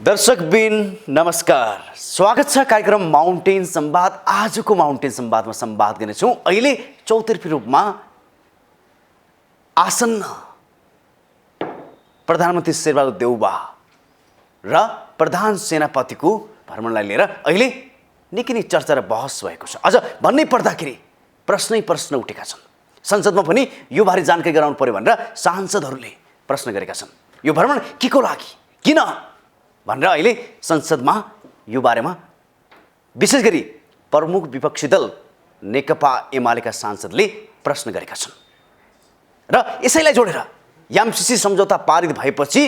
दर्शकबिन नमस्कार, स्वागत छ कार्यक्रम माउन्टेन संवाद। आजको माउन्टेन संवादमा संवाद गर्नेछौँ अहिले चौतर्फी रूपमा आसन्न प्रधानमन्त्री शेरबहादुर देउबा र प्रधान सेनापतिको भ्रमणलाई लिएर अहिले निकै नै चर्चा र बहस भएको छ। अझ भन्नै पर्दाखेरि प्रश्न उठेका छन्। संसदमा पनि यो बारे जानकारी गराउनु पर्यो भनेर सांसदहरूले प्रश्न गरेका छन्। यो भ्रमण के को लागि, किन भनेर अहिले संसदमा यो बारेमा विशेष गरी प्रमुख विपक्षी दल नेकपा एमालेका सांसदले प्रश्न गरेका छन् र यसैलाई जोडेर एमसीसी सम्झौता पारित भएपछि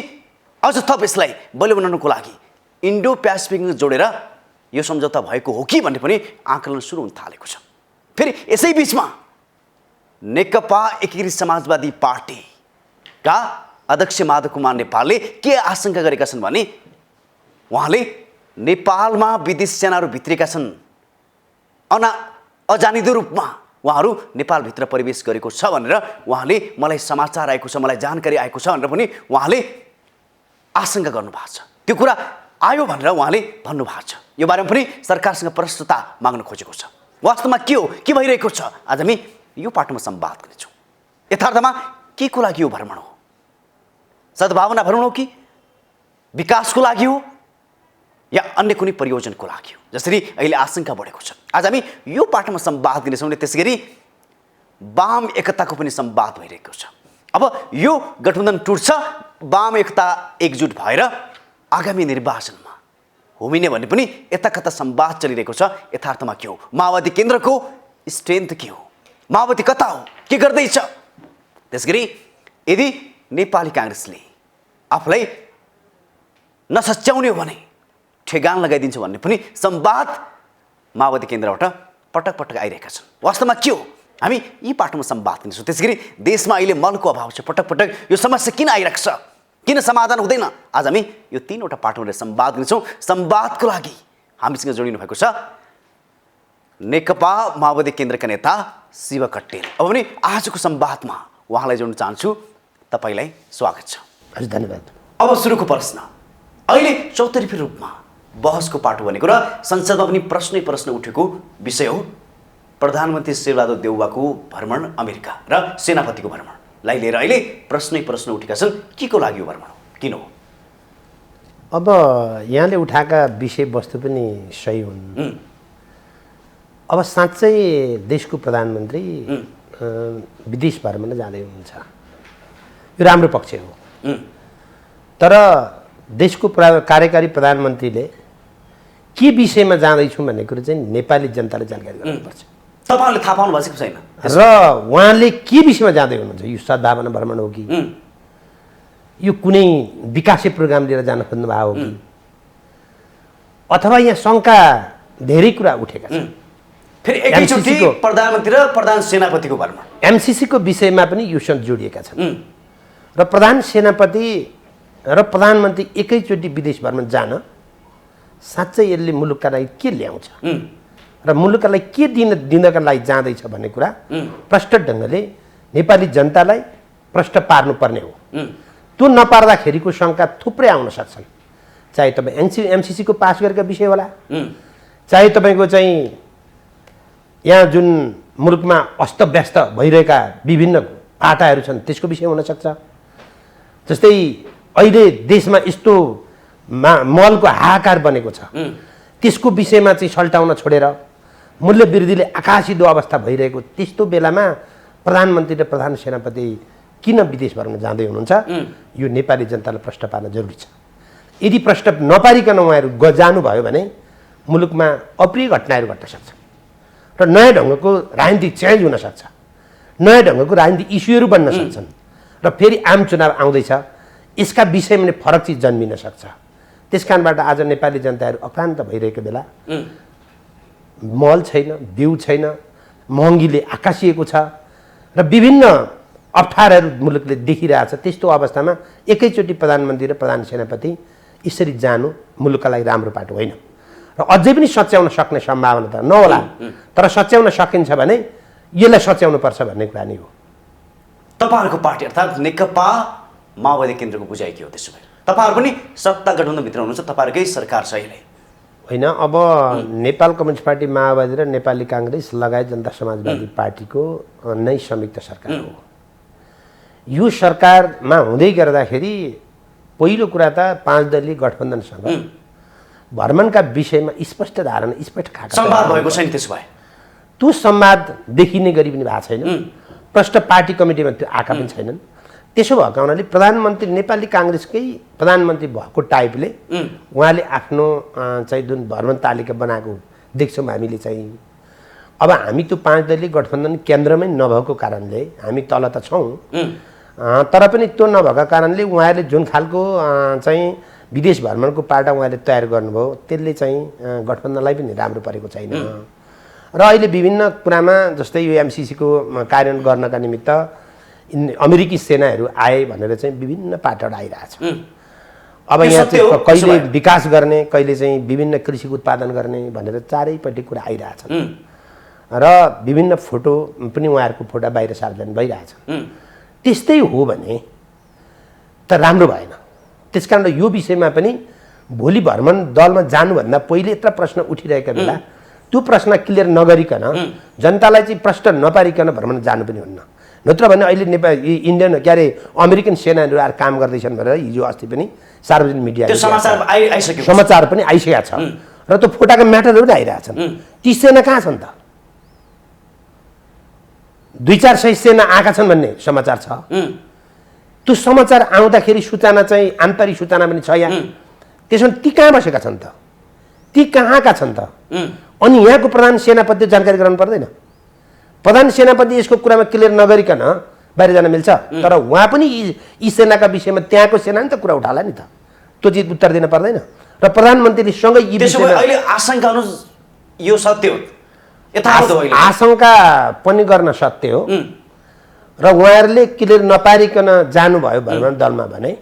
अझ थप यसलाई बलियो बनाउनको लागि इन्डो प्यासिफिक जोडेर यो सम्झौता भएको हो कि भन्ने पनि आकलन सुरु हुन थालेको छ। फेरि यसै बीचमा नेकपा एकीकृत समाजवादी पार्टीका अध्यक्ष माधव कुमार नेपालले के आशंका गरेका छन् भने उहाँले नेपालमा विदेशी सेनाहरू भित्रिएका छन्, अजानिदो रूपमा उहाँहरू नेपालभित्र प्रवेश गरेको छ भनेर उहाँले मलाई समाचार आएको छ, मलाई जानकारी आएको छ भनेर पनि उहाँले आशंका गर्नुभएको छ। त्यो कुरा आयो भनेर उहाँले भन्नुभएको छ। यो बारेमा पनि सरकारसँग प्रश्नता माग्न खोजेको छ। वास्तवमा के हो, के भइरहेको छ, आज हामी यो पाटोमा संवाद गर्नेछौँ। यथार्थमा के को लागि यो भ्रमण हो? सद्भावना भ्रमण हो कि विकासको लागि हो या अन्य कुनै प्रयोजनको लागि हो, जसरी अहिले आशंका बढेको छ। आज हामी यो पाटोमा संवाद गर्नेछौँ। त्यसैगरी वाम एकताको पनि संवाद भइरहेको छ। अब यो गठबन्धन टुट्छ, वाम एकता एकजुट भएर आगामी निर्वाचनमा होमिने भन्ने पनि यता कता संवाद चलिरहेको छ। यथार्थमा के हो? माओवादी केन्द्रको स्ट्रेन्थ के हो? माओवादी कता हो, के गर्दैछ? त्यसगरी यदि नेपाली काङ्ग्रेसले आफूलाई नसच्याउने हो भने ठेगान लगाइदिन्छ भन्ने पनि संवाद माओवादी केन्द्रबाट पटक पटक आइरहेका छन्। वास्तवमा के हो? हामी यी पाटोमा संवाद गर्नेछौँ। त्यसैगरी देशमा अहिले मलको अभाव छ, पटक पटक यो समस्या किन आइरहेको छ, किन समाधान हुँदैन? आज हामी यो तीनवटा पाटोमा संवाद गर्नेछौँ। संवादको लागि हामीसँग जोडिनु भएको छ नेकपा माओवादी केन्द्रका नेता शिव कट्टेल। अब पनि आजको संवादमा उहाँलाई जोड्न चाहन्छु। तपाईँलाई स्वागत छ। हजुर, धन्यवाद। अब सुरुको प्रश्न, अहिले चौतर्फी रूपमा बहसको पाटो बनेको र संसदमा पनि प्रश्न उठेको विषय हो प्रधानमन्त्री शेरबहादुर देउबाको भ्रमण अमेरिका र सेनापतिको भ्रमणलाई लिएर अहिले प्रश्न उठेका छन्। के को लागि यो भ्रमण हो, किन हो? अब यहाँले उठाएका विषयवस्तु पनि सही हुन्। अब साँच्चै देशको प्रधानमन्त्री विदेश भ्रमण जाँदै हुनुहुन्छ, यो राम्रो पक्ष हो। तर देशको कार्यकारी प्रधानमन्त्रीले के विषयमा जाँदैछु भन्ने कुरो चाहिँ नेपाली जनताले जानकारी गराउनुपर्छ। तपाईँले थाहा पाउनु भएको छैन र उहाँले के विषयमा जाँदै हुनुहुन्छ? यो सद्भावना भ्रमण हो कि यो कुनै विकासे प्रोग्राम लिएर जान खोज्नु भएको हो कि, अथवा यहाँ शङ्का धेरै कुरा उठेका छन्। फेरि एकैचोटि प्रधानमन्त्री र प्रधान सेनापतिको भ्रमण, एमसीसीको विषयमा पनि योसँग जोडिएका छन् र प्रधान सेनापति र प्रधानमन्त्री एकैचोटि विदेश भ्रमण जान साँच्चै यसले मुलुकका लागि के ल्याउँछ र मुलुकका लागि के दिनका लागि जाँदैछ भन्ने कुरा प्रष्ट ढङ्गले नेपाली जनतालाई प्रष्ट पार्नुपर्ने हो। त्यो नपार्दाखेरिको शङ्का थुप्रै आउन सक्छन्। चाहे तपाईँ एमसीसीको पास गरेका विषय होला, चाहे तपाईँको चाहिँ यहाँ जुन मुलुकमा अस्तव्यस्त भइरहेका विभिन्न पाटाहरू छन् त्यसको विषय हुनसक्छ। जस्तै अहिले देशमा यस्तो मलको हाहाकार बनेको छ, त्यसको विषयमा चाहिँ सल्टाउन छोडेर मूल्य वृद्धिले आकाशिदो अवस्था भइरहेको त्यस्तो बेलामा प्रधानमन्त्री र प्रधान सेनापति किन विदेश भ्रमण जाँदै हुनुहुन्छ, यो नेपाली जनतालाई प्रश्न पार्न जरुरी छ। यदि प्रश्न नपारिकन उहाँहरू जानुभयो भने मुलुकमा अप्रिय घटनाहरू घट्न सक्छ र नयाँ ढङ्गको राजनीतिक चेन्ज हुन सक्छ, नयाँ ढङ्गको राजनीतिक इस्युहरू बन्न सक्छन् र फेरि आम चुनाव आउँदैछ, यसका विषयमा नै फरक चिज जन्मिन सक्छ। त्यस कारणबाट आज नेपाली जनताहरू अक्रान्त भइरहेको बेला मल छैन, बिउ छैन, महँगीले आकाशिएको छ र विभिन्न अप्ठ्याराहरू मुलुकले देखिरहेछ। त्यस्तो अवस्थामा एकैचोटि प्रधानमन्त्री र प्रधान सेनापति यसरी जानु मुलुकका लागि राम्रो पाटो होइन र अझै पनि सच्याउन सक्ने सम्भावना त नहोला, तर सच्याउन सकिन्छ भने यसलाई सच्याउनु पर्छ भन्ने कुरा नै हो। तपाईँहरूको पार्टी अर्थात् नेकपा माओवादी केन्द्रको बुझाइ के हो त्यसो भए? तपाईँहरू पनि सत्ता गठबन्धनभित्र हुनुहुन्छ, तपाईँहरूकै सरकार छ अहिले। होइन, अब नेपाल कम्युनिस्ट पार्टी, माओवादी र नेपाली काङ्ग्रेस लगायत जनता समाजवादी पार्टीको नै संयुक्त सरकार हो। यो सरकारमा हुँदै गर्दाखेरि पहिलो कुरा त 5 दलीय गठबन्धनसँग भ्रमणका विषयमा स्पष्ट धारणा, स्पष्ट खाका संवाद भएको छैन। त्यसो भए त्यो संवाद देखिने गरी पनि भएको छैन, प्रष्ट पार्टी कमिटीमा त्यो आएका पनि छैनन्। त्यसो भएको हुनाले प्रधानमन्त्री नेपाली काङ्ग्रेसकै प्रधानमन्त्री भएको टाइपले उहाँले आफ्नो चाहिँ जुन भ्रमण तालिका बनाएको देख्छौँ हामीले चाहिँ। अब हामी त्यो 5 दलीय गठबन्धन केन्द्रमै नभएको कारणले हामी तल त छौँ, तर पनि त्यो नभएको कारणले उहाँहरूले जुन खालको चाहिँ विदेश भ्रमणको पाटा उहाँले तयार गर्नुभयो त्यसले चाहिँ गठबन्धनलाई पनि राम्रो परेको छैन। र अहिले विभिन्न कुरामा जस्तै यो एमसिसीको कार्यान्वयन गर्नका निमित्त अमेरिकी सेनाहरू आए भनेर चाहिँ विभिन्न पाटोबाट आइरहेछ। अब यहाँ चाहिँ कहिले विकास गर्ने, कहिले चाहिँ विभिन्न कृषि उत्पादन गर्ने भनेर चारैपट्टि कुरा आइरहेछ र विभिन्न फोटो पनि उहाँहरूको फोटो बाहिर सार्वजनिक भइरहेछ। त्यस्तै हो भने त राम्रो भएन। त्यसकारण यो विषयमा पनि भोलि भ्रमण दलमा जानुभन्दा पहिले यत्र प्रश्न उठिरहेका बेला त्यो प्रश्न क्लियर नगरिकन जनतालाई चाहिँ प्रश्न नपारिकन भ्रमण जानु पनि हुन्न। नत्र भने अहिले नेपाल इन्डियन के अरे अमेरिकन सेनाहरू आएर काम गर्दैछन् भनेर हिजो अस्ति पनि सार्वजनिक मिडिया समाचार पनि आइसकेका छ र त्यो फोटाको म्याटरहरू पनि आइरहेछन्। ती सेना कहाँ छन् त? 2-4 सय सेना आएका छन् भन्ने समाचार छ। त्यो समाचार आउँदाखेरि सूचना चाहिँ आन्तरिक सूचना पनि छ यहाँ। त्यसमा ती कहाँ बसेका छन् त? ती कहाँका छन् त? अनि यहाँको प्रधान सेनापति जानकारी गराउनु पर्दैन? प्रधान सेनापति यसको कुरामा क्लियर नगरिकन बाहिर जान मिल्छ? तर उहाँ पनि यी सेनाका विषयमा त्यहाँको सेना नि त कुरा उठाला नि त, त्यो चिज उत्तर दिन पर्दैन? र प्रधानमन्त्रीले सँगै यी विषयमा अहिले आशंका यो सत्य हो, यथार्थ हो, आशंका पनि गर्न सत्य हो र उहाँहरूले क्लियर नपारिकन जानुभयो भ्रमण दलमा भने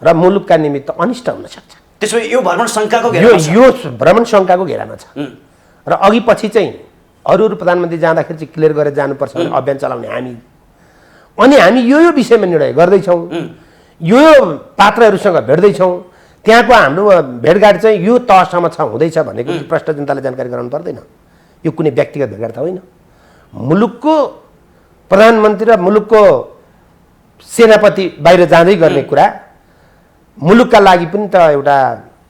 र मुलुकका निमित्त अनिष्ट हुन सक्छ। त्यसो भए यो भ्रमण शङ्काको घेरामा छ, यो भ्रमण शङ्काको घेरामा छ र अघि पछि चाहिँ अरू प्रधानमन्त्री जाँदाखेरि चाहिँ क्लियर गरेर जानुपर्छ भने अभियान चलाउने हामी यो विषयमा निर्णय गर्दैछौँ, यो पात्रहरूसँग भेट्दैछौँ, त्यहाँको हाम्रो भेटघाट चाहिँ यो तहसम्म हुँदैछ भनेको प्रष्ट जनतालाई जानकारी गराउनु पर्दैन? यो कुनै व्यक्तिगत भेटघाट त होइन। मुलुकको प्रधानमन्त्री र मुलुकको सेनापति बाहिर जाँदै गर्ने कुरा मुलुकका लागि पनि त एउटा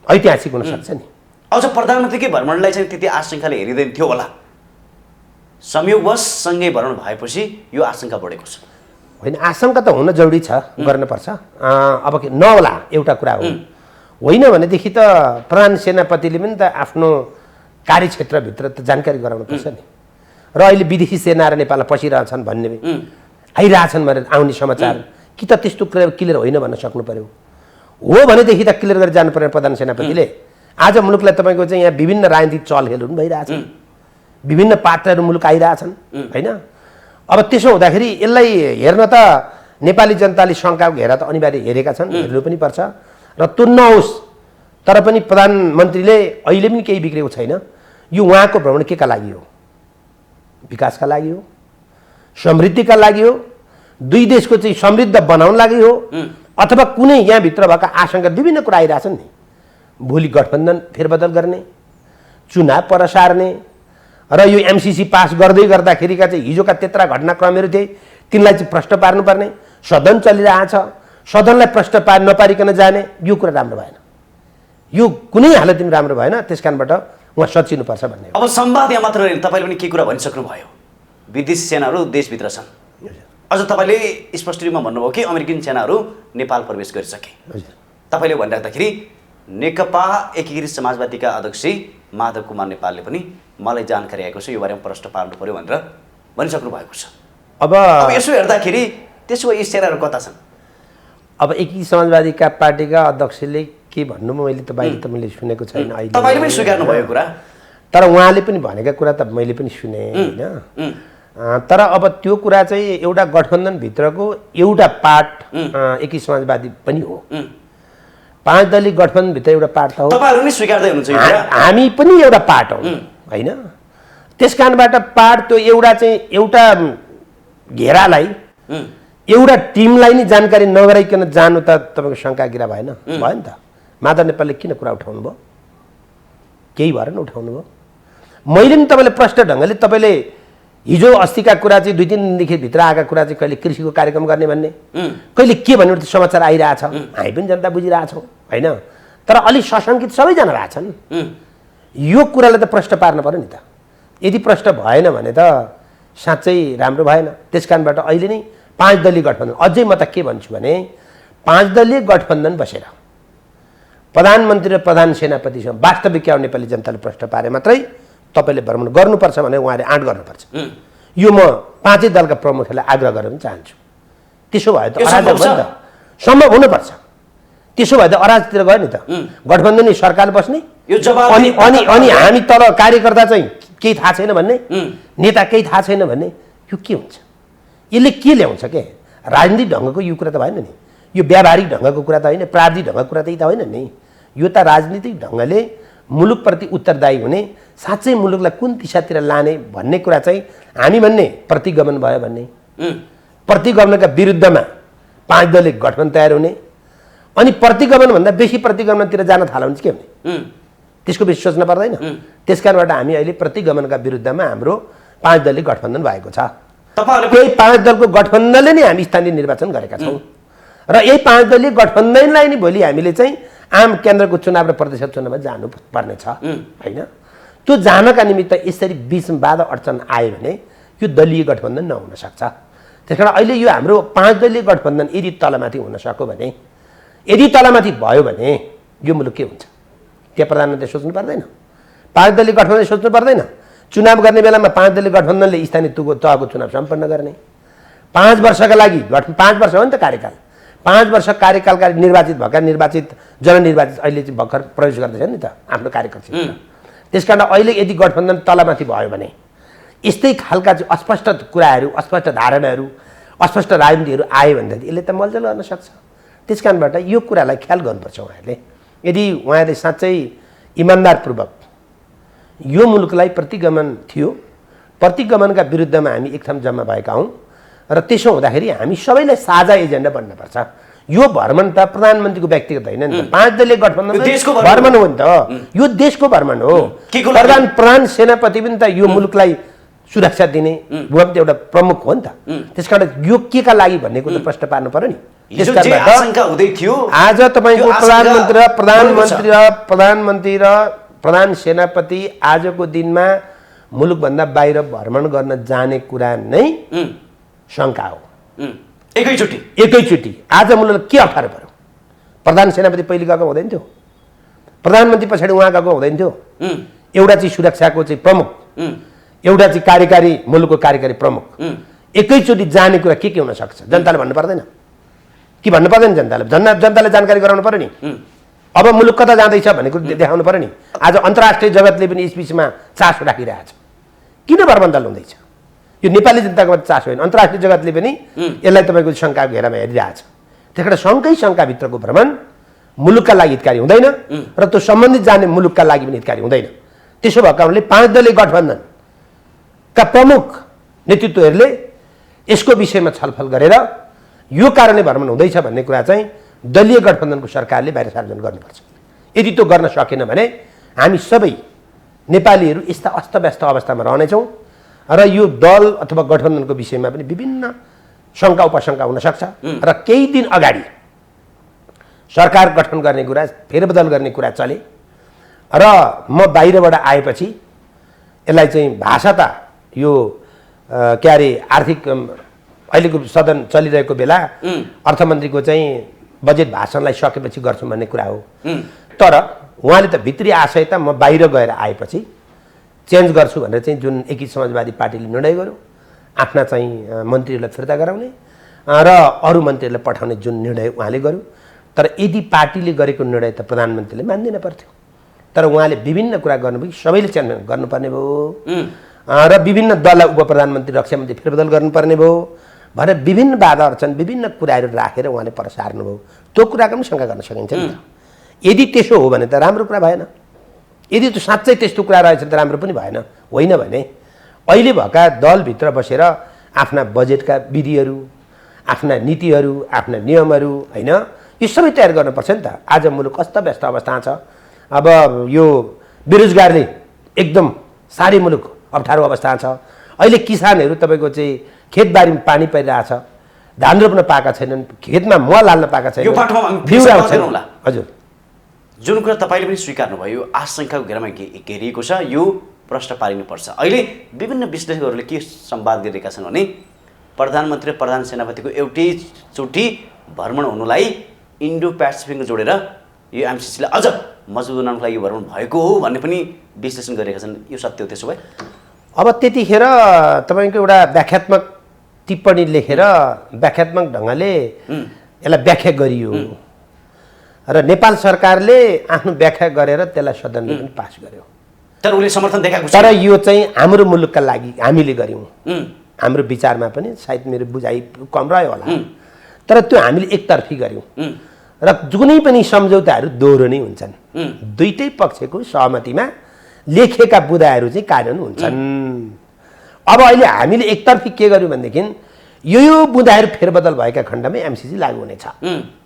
ऐतिहासिक हुन सक्छ नि। अझ प्रधानमन्त्रीकै भ्रमणलाई चाहिँ त्यति आशंकाले हेरिँदैन थियो होला, संयोगवश सँगै भ्रमण भएपछि यो आशंका बढेको छ। होइन, आशंका त हुन जरुरी छ, गर्नुपर्छ। अब के नहोला एउटा कुरा हो, होइन भनेदेखि त प्रधान सेनापतिले पनि त आफ्नो कार्यक्षेत्रभित्र त जानकारी गराउनुपर्छ नि। र अहिले विदेशी सेनाहरू नेपालमा पसिरहेछन् भन्ने आइरहेछन् भनेर आउने समाचार कि त त्यस्तो क्लियर होइन भन्न सक्नु पर्यो। हो भनेदेखि त क्लियर गरेर जानु पर्यो प्रधान सेनापतिले। आज मुलुकलाई तपाईँको चाहिँ यहाँ विभिन्न राजनीतिक चलखेलहरू पनि भइरहेछन्, विभिन्न पात्रहरू मुलुक आइरहेछन् होइन। अब त्यसो हुँदाखेरि यसलाई हेर्न त नेपाली जनताले शङ्काको घेरा त अनिवार्य हेरेका छन्, हेर्नु पनि पर्छ र त्यो नहोस्। तर पनि प्रधानमन्त्रीले अहिले पनि केही बिग्रेको छैन। यो उहाँको भ्रमण के का लागि हो? विकासका लागि हो, समृद्धिका लागि हो, दुई देशको चाहिँ समृद्ध बनाउन लागि हो, अथवा कुनै यहाँभित्र भएका आशंका विभिन्न कुरा आइरहेछन् नि। भोलि गठबन्धन फेरबदल गर्ने, चुनाव पर सार्ने र यो एमसिसी पास गर्दै गर्दाखेरिका चाहिँ हिजोका त्यत्रा घटनाक्रमहरू थिए तिनलाई चाहिँ प्रश्न पार्नुपर्ने, सदन चलिरहेछ, सदनलाई प्रश्न नपारिकन जाने, यो कुरा राम्रो भएन। यो कुनै हालतमा राम्रो भएन। त्यस कारणबाट उहाँ सचिनुपर्छ भन्ने। अब संवाद यहाँ मात्र होइन, तपाईँले पनि के कुरा भनिसक्नु भयो, विदेशी सेनाहरू देशभित्र छन्। अझ तपाईँले स्पष्ट रूपमा भन्नुभयो कि अमेरिकन सेनाहरू नेपाल प्रवेश गरिसके। तपाईँले भनिराख्दाखेरि नेकपा एकीकृत समाजवादीका अध्यक्ष माधव कुमार नेपालले पनि मलाई जानकारी आएको छ, यो बारेमा प्रश्न पार्नु पर्यो भनेर भनिसक्नु भएको छ। अब यसो हेर्दाखेरि त्यसो भए यी सेनाहरू कता छन्? अब एकीकृत समाजवादीका पार्टीका अध्यक्षले के भन्नु मैले त बाहिर त मैले सुनेको छैन। अहिले तपाईँले पनि स्वीकार्नु भयो कुरा, तर उहाँले पनि भनेका कुरा त मैले पनि सुने होइन। तर अब त्यो कुरा चाहिँ एउटा गठबन्धनभित्रको एउटा पार्ट एकीकृत समाजवादी पनि हो। 5 दलीय गठबन्धनभित्र एउटा पार्ट त हो, तपाईँहरू पनि स्वीकार्दै हुनुहुन्छ, हामी पनि एउटा पार्ट हौ होइन। त्यस कारणबाट पार्ट त्यो एउटा चाहिँ एउटा घेरालाई एउटा टिमलाई नै जानकारी नगराइकन जानु त तपाईँको शङ्का गिरा भएन भयो नि त। माधव नेपालले किन कुरा उठाउनु भयो? केही भएर न उठाउनु भयो। मैले पनि तपाईँले प्रष्ट ढङ्गले तपाईँले हिजो अस्तिका कुरा चाहिँ 2-3 दिनदेखि भित्र आएका कुरा चाहिँ कहिले कृषिको कार्यक्रम गर्ने भन्ने, कहिले के भन्ने समाचार आइरहेछ, हामी पनि जनता बुझिरहेछौँ होइन। तर अलिक सशङ्कित सबैजना रहेछन्। यो कुरालाई त प्रष्ट पार्न पर्यो नि त। यदि प्रष्ट भएन भने त साँच्चै राम्रो भएन। त्यस कारणबाट अहिले नै 5 दलीय गठबन्धन, अझै म त के भन्छु भने 5 दलीय गठबन्धन बसेर प्रधानमन्त्री र प्रधान सेनापतिसँग वास्तविक क्या नेपाली जनताले प्रश्न पारे मात्रै तपाईँले भ्रमण गर्नुपर्छ भने उहाँले आँट गर्नुपर्छ। यो म 5 दलका प्रमुखहरूलाई आग्रह गर्न चाहन्छु। त्यसो भए त अराजक भयो नि त, सम्भव हुनुपर्छ। त्यसो भए त अराजकतिर गयो नि त, गठबन्धन सरकार बस्ने। अनि अनि अनि हामी तल कार्यकर्ता चाहिँ केही थाहा छैन भन्ने, नेता केही थाहा छैन भन्ने, यो के हुन्छ? यसले के ल्याउँछ के? राजनीतिक ढङ्गको यो कुरा त भएन नि। यो व्यावहारिक ढङ्गको कुरा त होइन, प्राविधिक ढङ्गको कुरा त होइन नि। यो त राजनीतिक ढङ्गले मुलुकप्रति उत्तरदायी हुने, साँच्चै मुलुकलाई कुन दिशातिर लाने भन्ने कुरा चाहिँ हामी भन्ने प्रतिगमन भयो भन्ने। प्रतिगमनका विरुद्धमा 5 दलले गठबन्धन तयार हुने, अनि प्रतिगमनभन्दा बेसी प्रतिगमनतिर जान थाल्यो भने चाहिँ के हुने? त्यसको बेसी सोच्न पर्दैन। त्यस कारणबाट हामी अहिले प्रतिगमनका विरुद्धमा हाम्रो 5 दलीय गठबन्धन भएको छ। त्यही 5 दलको गठबन्धनले नै हामी स्थानीय निर्वाचन गरेका छौँ र यही 5 दलीय गठबन्धनलाई नै भोलि हामीले चाहिँ आम केन्द्रको चुनाव र प्रदेश चुनावमा जानुपर्ने छ होइन। त्यो जानका निमित्त यसरी बिचमा बाधा अडचन आयो भने यो दलीय गठबन्धन नहुन सक्छ। त्यस कारण अहिले यो हाम्रो 5 दलीय गठबन्धन यदि तलमाथि हुन सक्यो भने, यदि तलमाथि भयो भने यो मुलुक के हुन्छ? त्यहाँ प्रधानमन्त्री सोच्नु पर्दैन, 5 दलीय गठबन्धन सोच्नु पर्दैन। चुनाव गर्ने बेलामा 5 दलीय गठबन्धनले स्थानीय तहको चुनाव सम्पन्न गर्ने, 5 वर्षका लागि 5 वर्ष हो नि त कार्यकाल, 5 वर्ष कार्यकालका निर्वाचित भएका निर्वाचित जननिर्वाचित अहिले चाहिँ भर्खर प्रवेश गर्दैछ नि त आफ्नो कार्यकाल क्षेत्र। त्यस कारण अहिले यदि गठबन्धन तलमाथि भयो भने यस्तै खालका चाहिँ अस्पष्ट कुराहरू, अस्पष्ट धारणाहरू, अस्पष्ट राजनीतिहरू आयो भनेदेखि यसले त मलजल गर्न सक्छ। त्यस कारणबाट यो कुरालाई ख्याल गर्नुपर्छ उहाँहरूले। यदि उहाँहरूले साँच्चै इमान्दारपूर्वक यो मुलुकलाई प्रतिगमन थियो, प्रतिगमनका विरुद्धमा हामी एक ठाउँ जम्मा भएका हौँ र त्यसो हुँदाखेरि हामी सबैलाई साझा एजेन्डा बन्नुपर्छ। यो भ्रमण त प्रधानमन्त्रीको व्यक्तिगत होइन नि त, 5 दलीय गठबन्धन भ्रमण हो नि त, यो देशको भ्रमण हो। प्रधान सेनापति पनि त यो मुलुकलाई सुरक्षा दिने भूमिका एउटा प्रमुख हो नि त। त्यस कारण यो के का लागि भन्नेको त प्रश्न पार्नु पर्यो नि। आज तपाईँको प्रधानमन्त्री र प्रधान सेनापति आजको दिनमा मुलुकभन्दा बाहिर भ्रमण गर्न जाने कुरा नै शङ्का हो। एकैचोटि आज मुलुकलाई के अप्ठ्यारो पर्यो? प्रधान सेनापति पहिले गएको हुँदैन थियो, प्रधानमन्त्री पछाडि उहाँ गएको हुँदैन थियो। एउटा चाहिँ सुरक्षाको चाहिँ प्रमुख, एउटा चाहिँ कार्यकारी मुलुकको कार्यकारी प्रमुख, एकैचोटि जाने कुरा के हुन सक्छ? जनताले भन्नु पर्दैन कि? भन्नु पर्दैन जनताले? जनताले जानकारी गराउनु पर्यो नि। अब मुलुक कता जाँदैछ भन्ने कुरो देखाउनु पर्यो नि। आज अन्तर्राष्ट्रिय जगतले पनि यस बिचमा चासो राखिरहेछ। किन भ्रमण हुँदैछ? यो नेपाली जनताको चासो होइन, अन्तर्राष्ट्रिय जगतले पनि यसलाई तपाईँको शङ्काको घेरामा हेरिरहेछ। त्यस कारण शङ्काभित्रको भ्रमण मुलुकका लागि हितकारी हुँदैन र त्यो सम्बन्धित जाने मुलुकका लागि पनि हितकारी हुँदैन। त्यसो भएको कारणले 5 दलीय गठबन्धनका प्रमुख नेतृत्वहरूले यसको विषयमा छलफल गरेर यो कारणले भ्रमण हुँदैछ भन्ने कुरा चाहिँ दलीय गठबन्धनको सरकारले बाहिर सार्वजनिक गर्नुपर्छ। यदि त्यो गर्न सकेन भने हामी सबै नेपालीहरू यस्ता अस्तव्यस्त अवस्थामा रहनेछौँ र यो दल अथवा गठबन्धनको विषयमा पनि विभिन्न शङ्का उपशङ्का हुन सक्छ र केही दिन अगाडि सरकार गठन गर्ने कुरा, फेरबदल गर्ने कुरा चले र म बाहिरबाट आएपछि यसलाई चाहिँ भाषा त यो के अरे आर्थिक अहिलेको सदन चलिरहेको बेला अर्थमन्त्रीको चाहिँ बजेट भाषणलाई सकेपछि गर्छौँ भन्ने कुरा हो। तर उहाँले त भित्री आशय त म बाहिर गएर आएपछि चेन्ज गर्छु भनेर चाहिँ जुन एकीकृत समाजवादी पार्टीले निर्णय गर्यो, आफ्ना चाहिँ मन्त्रीहरूलाई फिर्ता गराउने र अरू मन्त्रीहरूलाई पठाउने जुन निर्णय उहाँले गर्यो, तर यदि पार्टीले गरेको निर्णय त प्रधानमन्त्रीले मान्दिन पर्थ्यो। तर उहाँले विभिन्न कुरा गर्नुभयो, सबैले चेन्ज गर्नुपर्ने भयो र विभिन्न दललाई उप प्रधानमन्त्री रक्षा मन्त्री फेरबदल गर्नुपर्ने भयो भनेर विभिन्न बाधा अडचन, विभिन्न कुराहरू राखेर उहाँले पर सार्नुभयो। त्यो कुराको पनि शङ्का गर्न सकिन्छ नि त। यदि त्यसो हो भने त राम्रो कुरा भएन। यदि त्यो साँच्चै त्यस्तो कुरा रहेछ त राम्रो पनि भएन। होइन भने अहिले भएका दलभित्र बसेर आफ्ना बजेटका विधिहरू, आफ्ना नीतिहरू आफ्ना नियमहरू होइन यो सबै तयार गर्नुपर्छ नि त। आज मुलुक अस्तव्यस्त अवस्था छ। अब यो बेरोजगारले एकदम साह्रै मुलुक अप्ठ्यारो अवस्था छ। अहिले किसानहरू तपाईँको चाहिँ खेतबारीमा पानी परिरहेछ, धान रोप्न पाएका छैनन्, खेतमा मल हाल्न पाएका छैनन्, यो पाठमा हामी बिउरा फेरि छैनन्। होला। हजुर, जुन कुरा तपाईँले पनि स्वीकार्नुभयो, आशंकाको घेरामा घेरिएको छ, यो प्रश्न पारिनुपर्छ। अहिले विभिन्न विश्लेषकहरूले के संवाद गरिरहेका छन् भने प्रधानमन्त्री र प्रधान सेनापतिको एउटैचोटि भ्रमण हुनुलाई इन्डो पेसिफिकमा जोडेर यो एमसिसीलाई अझ मजबुत बनाउनको लागि यो भ्रमण भएको हो भन्ने पनि विश्लेषण गरिरहेका छन्। यो सत्य हो त्यसो भए? अब त्यतिखेर तपाईँको एउटा व्याख्यात्मक टिप्पणी लेखेर व्याख्यात्मक ढङ्गले यसलाई व्याख्या गरियो र नेपाल सरकारले आफ्नो व्याख्या गरेर त्यसलाई सदनले पनि पास गर्यो। तर उसले समर्थन देखाएको छ। तर यो चाहिँ हाम्रो मुलुकका लागि हामीले गऱ्यौँ। हाम्रो विचारमा पनि सायद मेरो बुझाइ कम रह्यो होला, तर त्यो हामीले एकतर्फी गऱ्यौँ र जुनै पनि सम्झौताहरू दोहोरो नै हुन्छन्। दुईटै पक्षको सहमतिमा लेखिएका बुदाहरू चाहिँ कार्यान्वयन हुन्छन्। अब अहिले हामीले एकतर्फी के गर्यौँ भनेदेखि यो बुदाहरू फेरबदल भएका खण्डमै एमसिसी लागू हुनेछ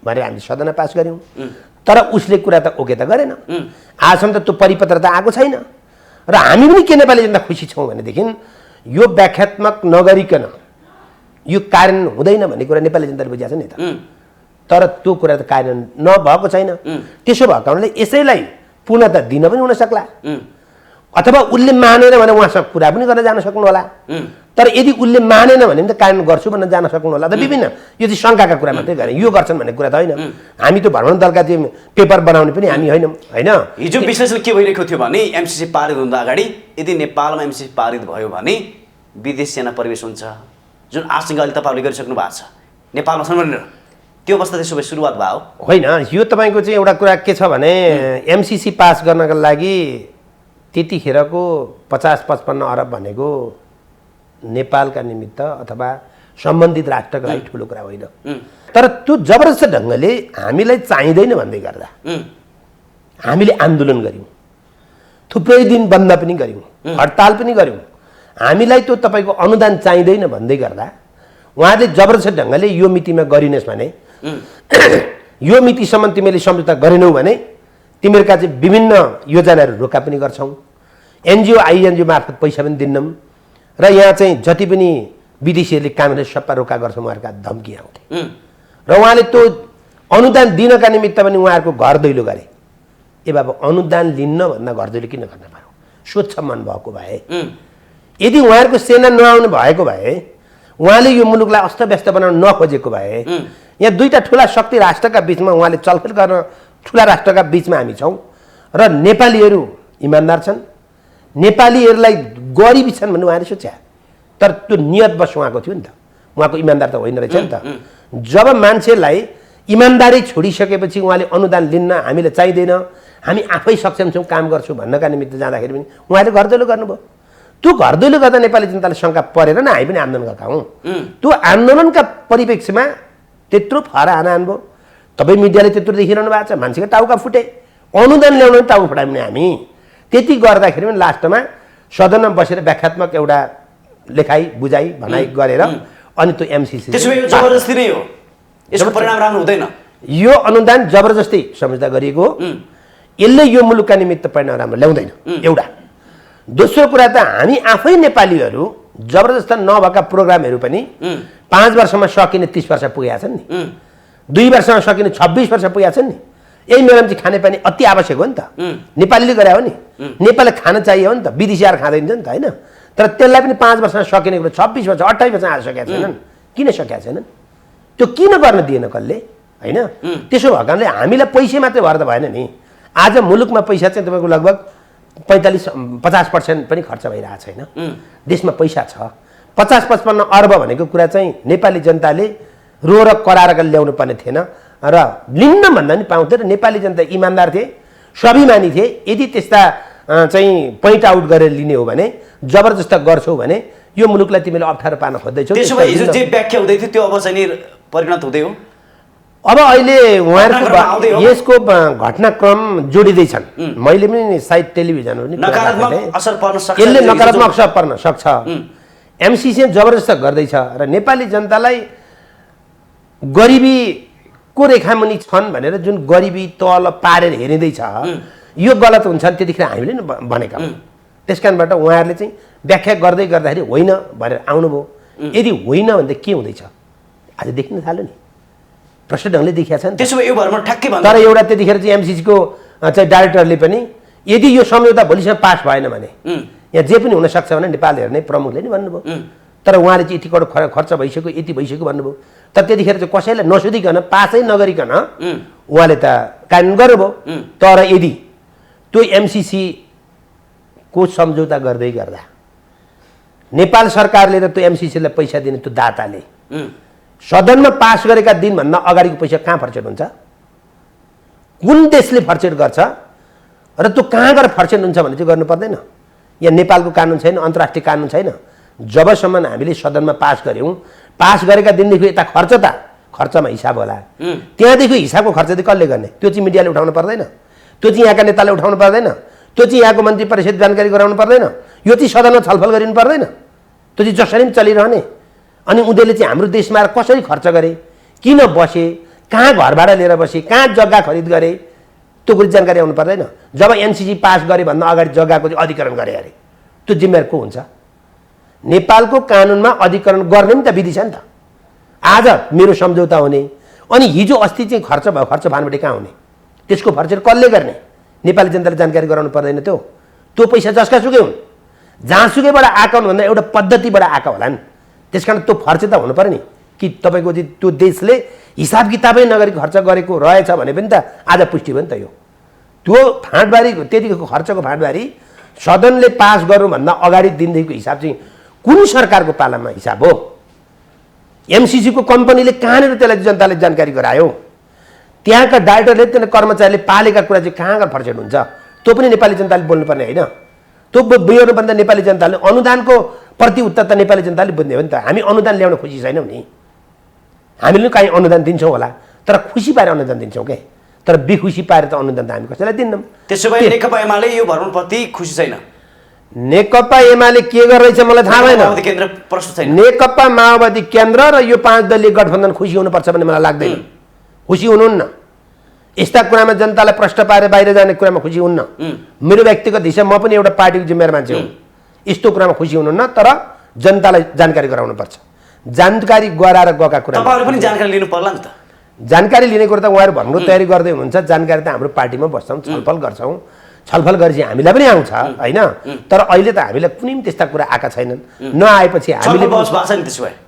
भनेर हामीले सदनमा पास गऱ्यौँ। तर उसले कुरा त ओके त गरेन। आजसम्म त त्यो परिपत्र त आएको छैन र हामी पनि के नेपाली जनता खुसी छौँ भनेदेखि यो व्याख्यात्मक नगरिकन यो कार्यान्वयन हुँदैन भन्ने कुरा नेपाली जनताले बुझाएको छ नि त। तर त्यो कुरा त कार्यान्वयन नभएको छैन। त्यसो भएको कारणले यसैलाई पूर्णता दिन पनि हुन सक्ला, अथवा उसले मानेन भने उहाँसँग कुरा पनि गर्न जान सक्नु होला। तर यदि उसले मानेन भने त कार्यान्वयन गर्छु भनेर जान सक्नु होला। त विभिन्न यो चाहिँ शङ्काका कुरा मात्रै गरे, यो गर्छन् भन्ने कुरा त होइन। हामी त भ्रमण दलका चाहिँ पेपर बनाउने पनि हामी होइनौँ होइन। हिजो विश्लेषण के भइरहेको थियो भने एमसिसी पारित हुँदा अगाडि यदि नेपालमा एमसिसी पारित भयो भने विदेश सेना प्रवेश हुन्छ, जुन आशंका अहिले तपाईँले गरिसक्नु भएको छ नेपालमा छन् भनेर, त्यो अवस्था त्यसो भए सुरुवात भयो होइन। यो तपाईँको चाहिँ एउटा कुरा के छ भने एमसिसी पास गर्नका लागि त्यतिखेरको 50-55 अरब भनेको नेपालका निमित्त अथवा सम्बन्धित राष्ट्रका लागि ठुलो कुरा होइन। तर त्यो जबरजस्त ढङ्गले हामीलाई चाहिँदैन भन्दै गर्दा हामीले आन्दोलन गऱ्यौँ, थुप्रै दिन बन्द पनि गऱ्यौँ, हडताल पनि गऱ्यौँ। हामीलाई त्यो तपाईँको अनुदान चाहिँदैन भन्दै गर्दा उहाँले जबरजस्त ढङ्गले यो मितिमा गरिनुहोस् भने, यो मितिसम्म तिमीले सम्झौता गरेनौ भने तिमीहरूका चाहिँ विभिन्न योजनाहरू रोका पनि गर्छौँ, एनजिओ आइएनजिओ मार्फत पैसा पनि दिन्नौँ र यहाँ चाहिँ जति पनि विदेशीहरूले कामहरू सप्पा रोका गर्छौँ उहाँहरूका धम्की आउँथे। र उहाँले त्यो अनुदान दिनका निमित्त पनि उहाँहरूको घर दैलो गरे। ए बाबा अनुदान लिन्न भन्दा घर दैलो किन गर्न पारो? स्वच्छ मन भएको भए, यदि उहाँहरूको सेना नआउनु भएको भए, उहाँले यो मुलुकलाई अस्तव्यस्त बनाउन नखोजेको भए, यहाँ दुईवटा ठुला शक्ति राष्ट्रका बिचमा उहाँले छलफल गर्न ठुला राष्ट्रका बिचमा हामी छौँ र नेपालीहरू इमान्दार छन्, नेपालीहरूलाई गरिबी छन् भन्ने उहाँले सोचे। तर त्यो नियत बस उहाँको थियो नि त, उहाँको इमान्दार त होइन रहेछ नि त। जब मान्छेलाई इमान्दारी छोडिसकेपछि उहाँले अनुदान लिन्न, हामीले चाहिँदैन, हामी आफै सक्षम छौँ काम गर्छौँ भन्नका निमित्त जाँदाखेरि पनि उहाँले घर दैलो गर्नुभयो। त्यो घर दैलो गर्दा नेपाली जनताले शङ्का परेर नै हामी पनि आन्दोलन गरेका हौँ। त्यो आन्दोलनका परिप्रेक्ष्यमा त्यत्रो फराहान भयो, तपाईँ मिडियाले त्यत्रो देखिरहनु भएको छ, मान्छेको टाउका फुटे, अनुदान ल्याउन टाउका फुटायौँ नि हामी। त्यति गर्दाखेरि पनि लास्टमा सदनमा बसेर व्याख्यात्मक एउटा लेखाइ बुझाइ भनाइ गरेर अनि त्यो एमसिसी जबरजस्ती नै हो, यसको परिणाम राम्रो हुँदैन। यो अनुदान जबरजस्ती सम्झौता गरिएको हो, यसले यो मुलुकका निमित्त परिणाम राम्रो ल्याउँदैन एउटा। दोस्रो कुरा त हामी आफै नेपालीहरू जबरजस्त नभएका प्रोग्रामहरू पनि 5 वर्षमा सकिने 30 वर्ष पुगेका छन् नि, 2 वर्षमा सकिने 26 वर्ष पुगेका छन् नि। यही मेरोमा चाहिँ खानेपानी अति आवश्यक हो नि त, नेपालीले गरे हो नि, नेपालले खान चाहियो हो नि त, विदेशी आएर खाँदैन नि त होइन। तर त्यसलाई पनि 5 वर्षमा सकिने कुरो 26 वर्ष 28 वर्ष आज सकेका छैनन्। किन सकेका छैनन्? त्यो किन गर्न दिएन कसले होइन? त्यसो भएको कारणले हामीलाई पैसा मात्रै भएर त भएन नि। आज मुलुकमा पैसा चाहिँ तपाईँको लगभग 45-50% पनि खर्च भइरहेको छैन। देशमा पैसा छ, 50-55 अर्ब भनेको कुरा चाहिँ नेपाली जनताले रो र कराएर ल्याउनु पर्ने थिएन र लिन्न भन्दा पनि पाउँथे र नेपाली जनता इमान्दार थिए, स्वाभिमानी थिए। यदि त्यस्ता चाहिँ पोइन्ट आउट गरेर लिने हो भने, जबरजस्त गर्छौ भने यो मुलुकलाई तिमीले अप्ठ्यारो पार्न खोज्दैछौ। त्यसो भए हिजो जे व्याख्या हुँदै थियो त्यो अब चाहिँ परिणत हुँदै हो। अब अहिले उहाँहरूको यसको घटनाक्रम जोडिँदैछन्। मैले पनि सायद टेलिभिजनहरू पनि नकारात्मक असर पर्न सक्छ, यसले नकारात्मक असर पर्न सक्छ। एमसिसी जबरजस्त गर्दैछ र नेपाली जनतालाई गरिबीको रेखामुनि छन् भनेर जुन गरिबी तल पारेर हेरिँदैछ यो गलत हुन्छ नि त्यतिखेर हामीले नि भनेका हौँ। त्यस कारणबाट उहाँहरूले चाहिँ व्याख्या गर्दै गर्दाखेरि होइन भनेर आउनुभयो। यदि होइन भने त के हुँदैछ आज देखिन थाल्यो नि, प्रष्ट ढङ्गले देखिया छ नि। त्यसो भए यो भरमा ठ्याक्कै भन्नु तर एउटा त्यतिखेर चाहिँ एमसिसीको चाहिँ डाइरेक्टरले पनि यदि यो सम्झौता भोलिसम्म पास भएन भने यहाँ जे पनि हुनसक्छ भने नेपाल हेर्ने प्रमुखले नि भन्नुभयो। तर उहाँले चाहिँ यति करोड खर्च भइसक्यो यति भइसक्यो भन्नुभयो। तर त्यतिखेर चाहिँ कसैलाई नसोधिकन पासै नगरिकन उहाँले त कानुन गर्नुभयो। तर यदि त्यो एमसिसीको सम्झौता गर्दै गर्दा नेपाल सरकारले र त्यो एमसिसीलाई पैसा दिने त्यो दाताले सदनमा पास गरेका दिनभन्दा अगाडिको पैसा कहाँ फर्चेट हुन्छ, कुन देशले फर्चेट गर्छ र त्यो कहाँ गएर फर्चेट हुन्छ भने चाहिँ गर्नु पर्दैन। यहाँ नेपालको कानुन छैन, अन्तर्राष्ट्रिय कानुन छैन। जबसम्म हामीले सदनमा पास गऱ्यौँ, पास गरेका दिनदेखि यता खर्चमा हिसाब होला। त्यहाँदेखि हिसाबको खर्च चाहिँ कसले गर्ने, त्यो चाहिँ मिडियाले उठाउनु पर्दैन, त्यो चाहिँ यहाँका नेताले उठाउनु पर्दैन, त्यो चाहिँ यहाँको मन्त्री परिषद जानकारी गराउनु पर्दैन, यो चाहिँ सदनमा छलफल गरिनु पर्दैन। त्यो चाहिँ जसरी पनि चलिरहने। अनि उनीहरूले चाहिँ हाम्रो देशमा कसरी खर्च गरे, किन बसे, कहाँ घर भाडा लिएर बसे, कहाँ जग्गा खरिद गरे, त्यो कुरो जानकारी आउनु पर्दैन। जब एनसिसी पास गरे भन्दा अगाडि जग्गाको चाहिँ अधिकरण गरे अरे त्यो जिम्मेवार को हुन्छ? नेपालको कानुनमा अधिकरण गर्ने पनि त विधि छ नि त। आज मेरो सम्झौता हुने अनि हिजो अस्ति चाहिँ खर्च भयो, खर्च भानबाट कहाँ हुने, त्यसको फर्चेट कसले गर्ने? नेपाली जनताले जानकारी गराउनु पर्दैन। त्यो पैसा जसका सुकै हुन्, जहाँसुकैबाट आएका हुन् भन्दा एउटा पद्धतिबाट आएका होला नि। त्यस कारण त्यो खर्च त हुनु पर्यो नि कि तपाईँको चाहिँ त्यो देशले हिसाब किताबै नगरी खर्च गरेको रहेछ भने पनि त आज पुष्टि भयो नि त। यो त्यो फाँटबारी त्यतिको खर्चको फाँटबारी सदनले पास गर्नुभन्दा अगाडि दिनदेखिको हिसाब चाहिँ कुन सरकारको पालामा हिसाब हो? एमसिसीको कम्पनीले कहाँनिर त्यसलाई जनताले जानकारी गरायो? त्यहाँका डाइरेक्टरले त्यहाँ कर्मचारीले पालेका कुरा चाहिँ कहाँ गएर फर्चेट हुन्छ? त्यो पनि नेपाली जनताले बोल्नुपर्ने होइन। त्यो बोल्नुभन्दा नेपाली जनताले अनुदानको प्रति उत्तर त नेपाली जनताले बुझ्ने हो नि त। हामी अनुदान ल्याउन खुसी छैनौँ नि, हामीले काहीँ अनुदान दिन्छौँ होला तर खुसी पाएर अनुदान दिन्छौँ के, तर बेखुसी पाएर त अनुदान त हामी कसैलाई दिन्नौँ। त्यसो भए नेकपा एमाले यो भ्रमणप्रति खुसी छैन? नेकपा एमाले के गरिरहेछ मलाई थाहा भएन। केन्द्र प्रश्न छैन। नेकपा माओवादी केन्द्र र यो 5 दलीय गठबन्धन खुसी हुनुपर्छ भन्ने मलाई लाग्दैन। खुसी हुनुहुन्न। यस्ता कुरामा जनतालाई प्रश्न पारेर बाहिर जाने कुरामा खुसी हुन्न। मेरो व्यक्तिगत हिसाब म पनि एउटा पार्टीको जिम्मेवार मान्छे हुँ। यस्तो कुरामा खुसी हुनुहुन्न, तर जनतालाई जानकारी गराउनुपर्छ। जानकारी गराएर गएका कुरा तपाईँहरू पनि जानकारी लिनु पर्ला नि त। जानकारी लिने कुरा त उहाँहरू भन्नुको तयारी गर्दै हुनुहुन्छ। जानकारी त हाम्रो पार्टीमा बस्छौँ, छलफल गर्छौँ। छलफल गरेपछि हामीलाई पनि आउँछ होइन। तर अहिले त हामीलाई कुनै पनि त्यस्ता कुरा आएका छैनन्। नआएपछि हामीले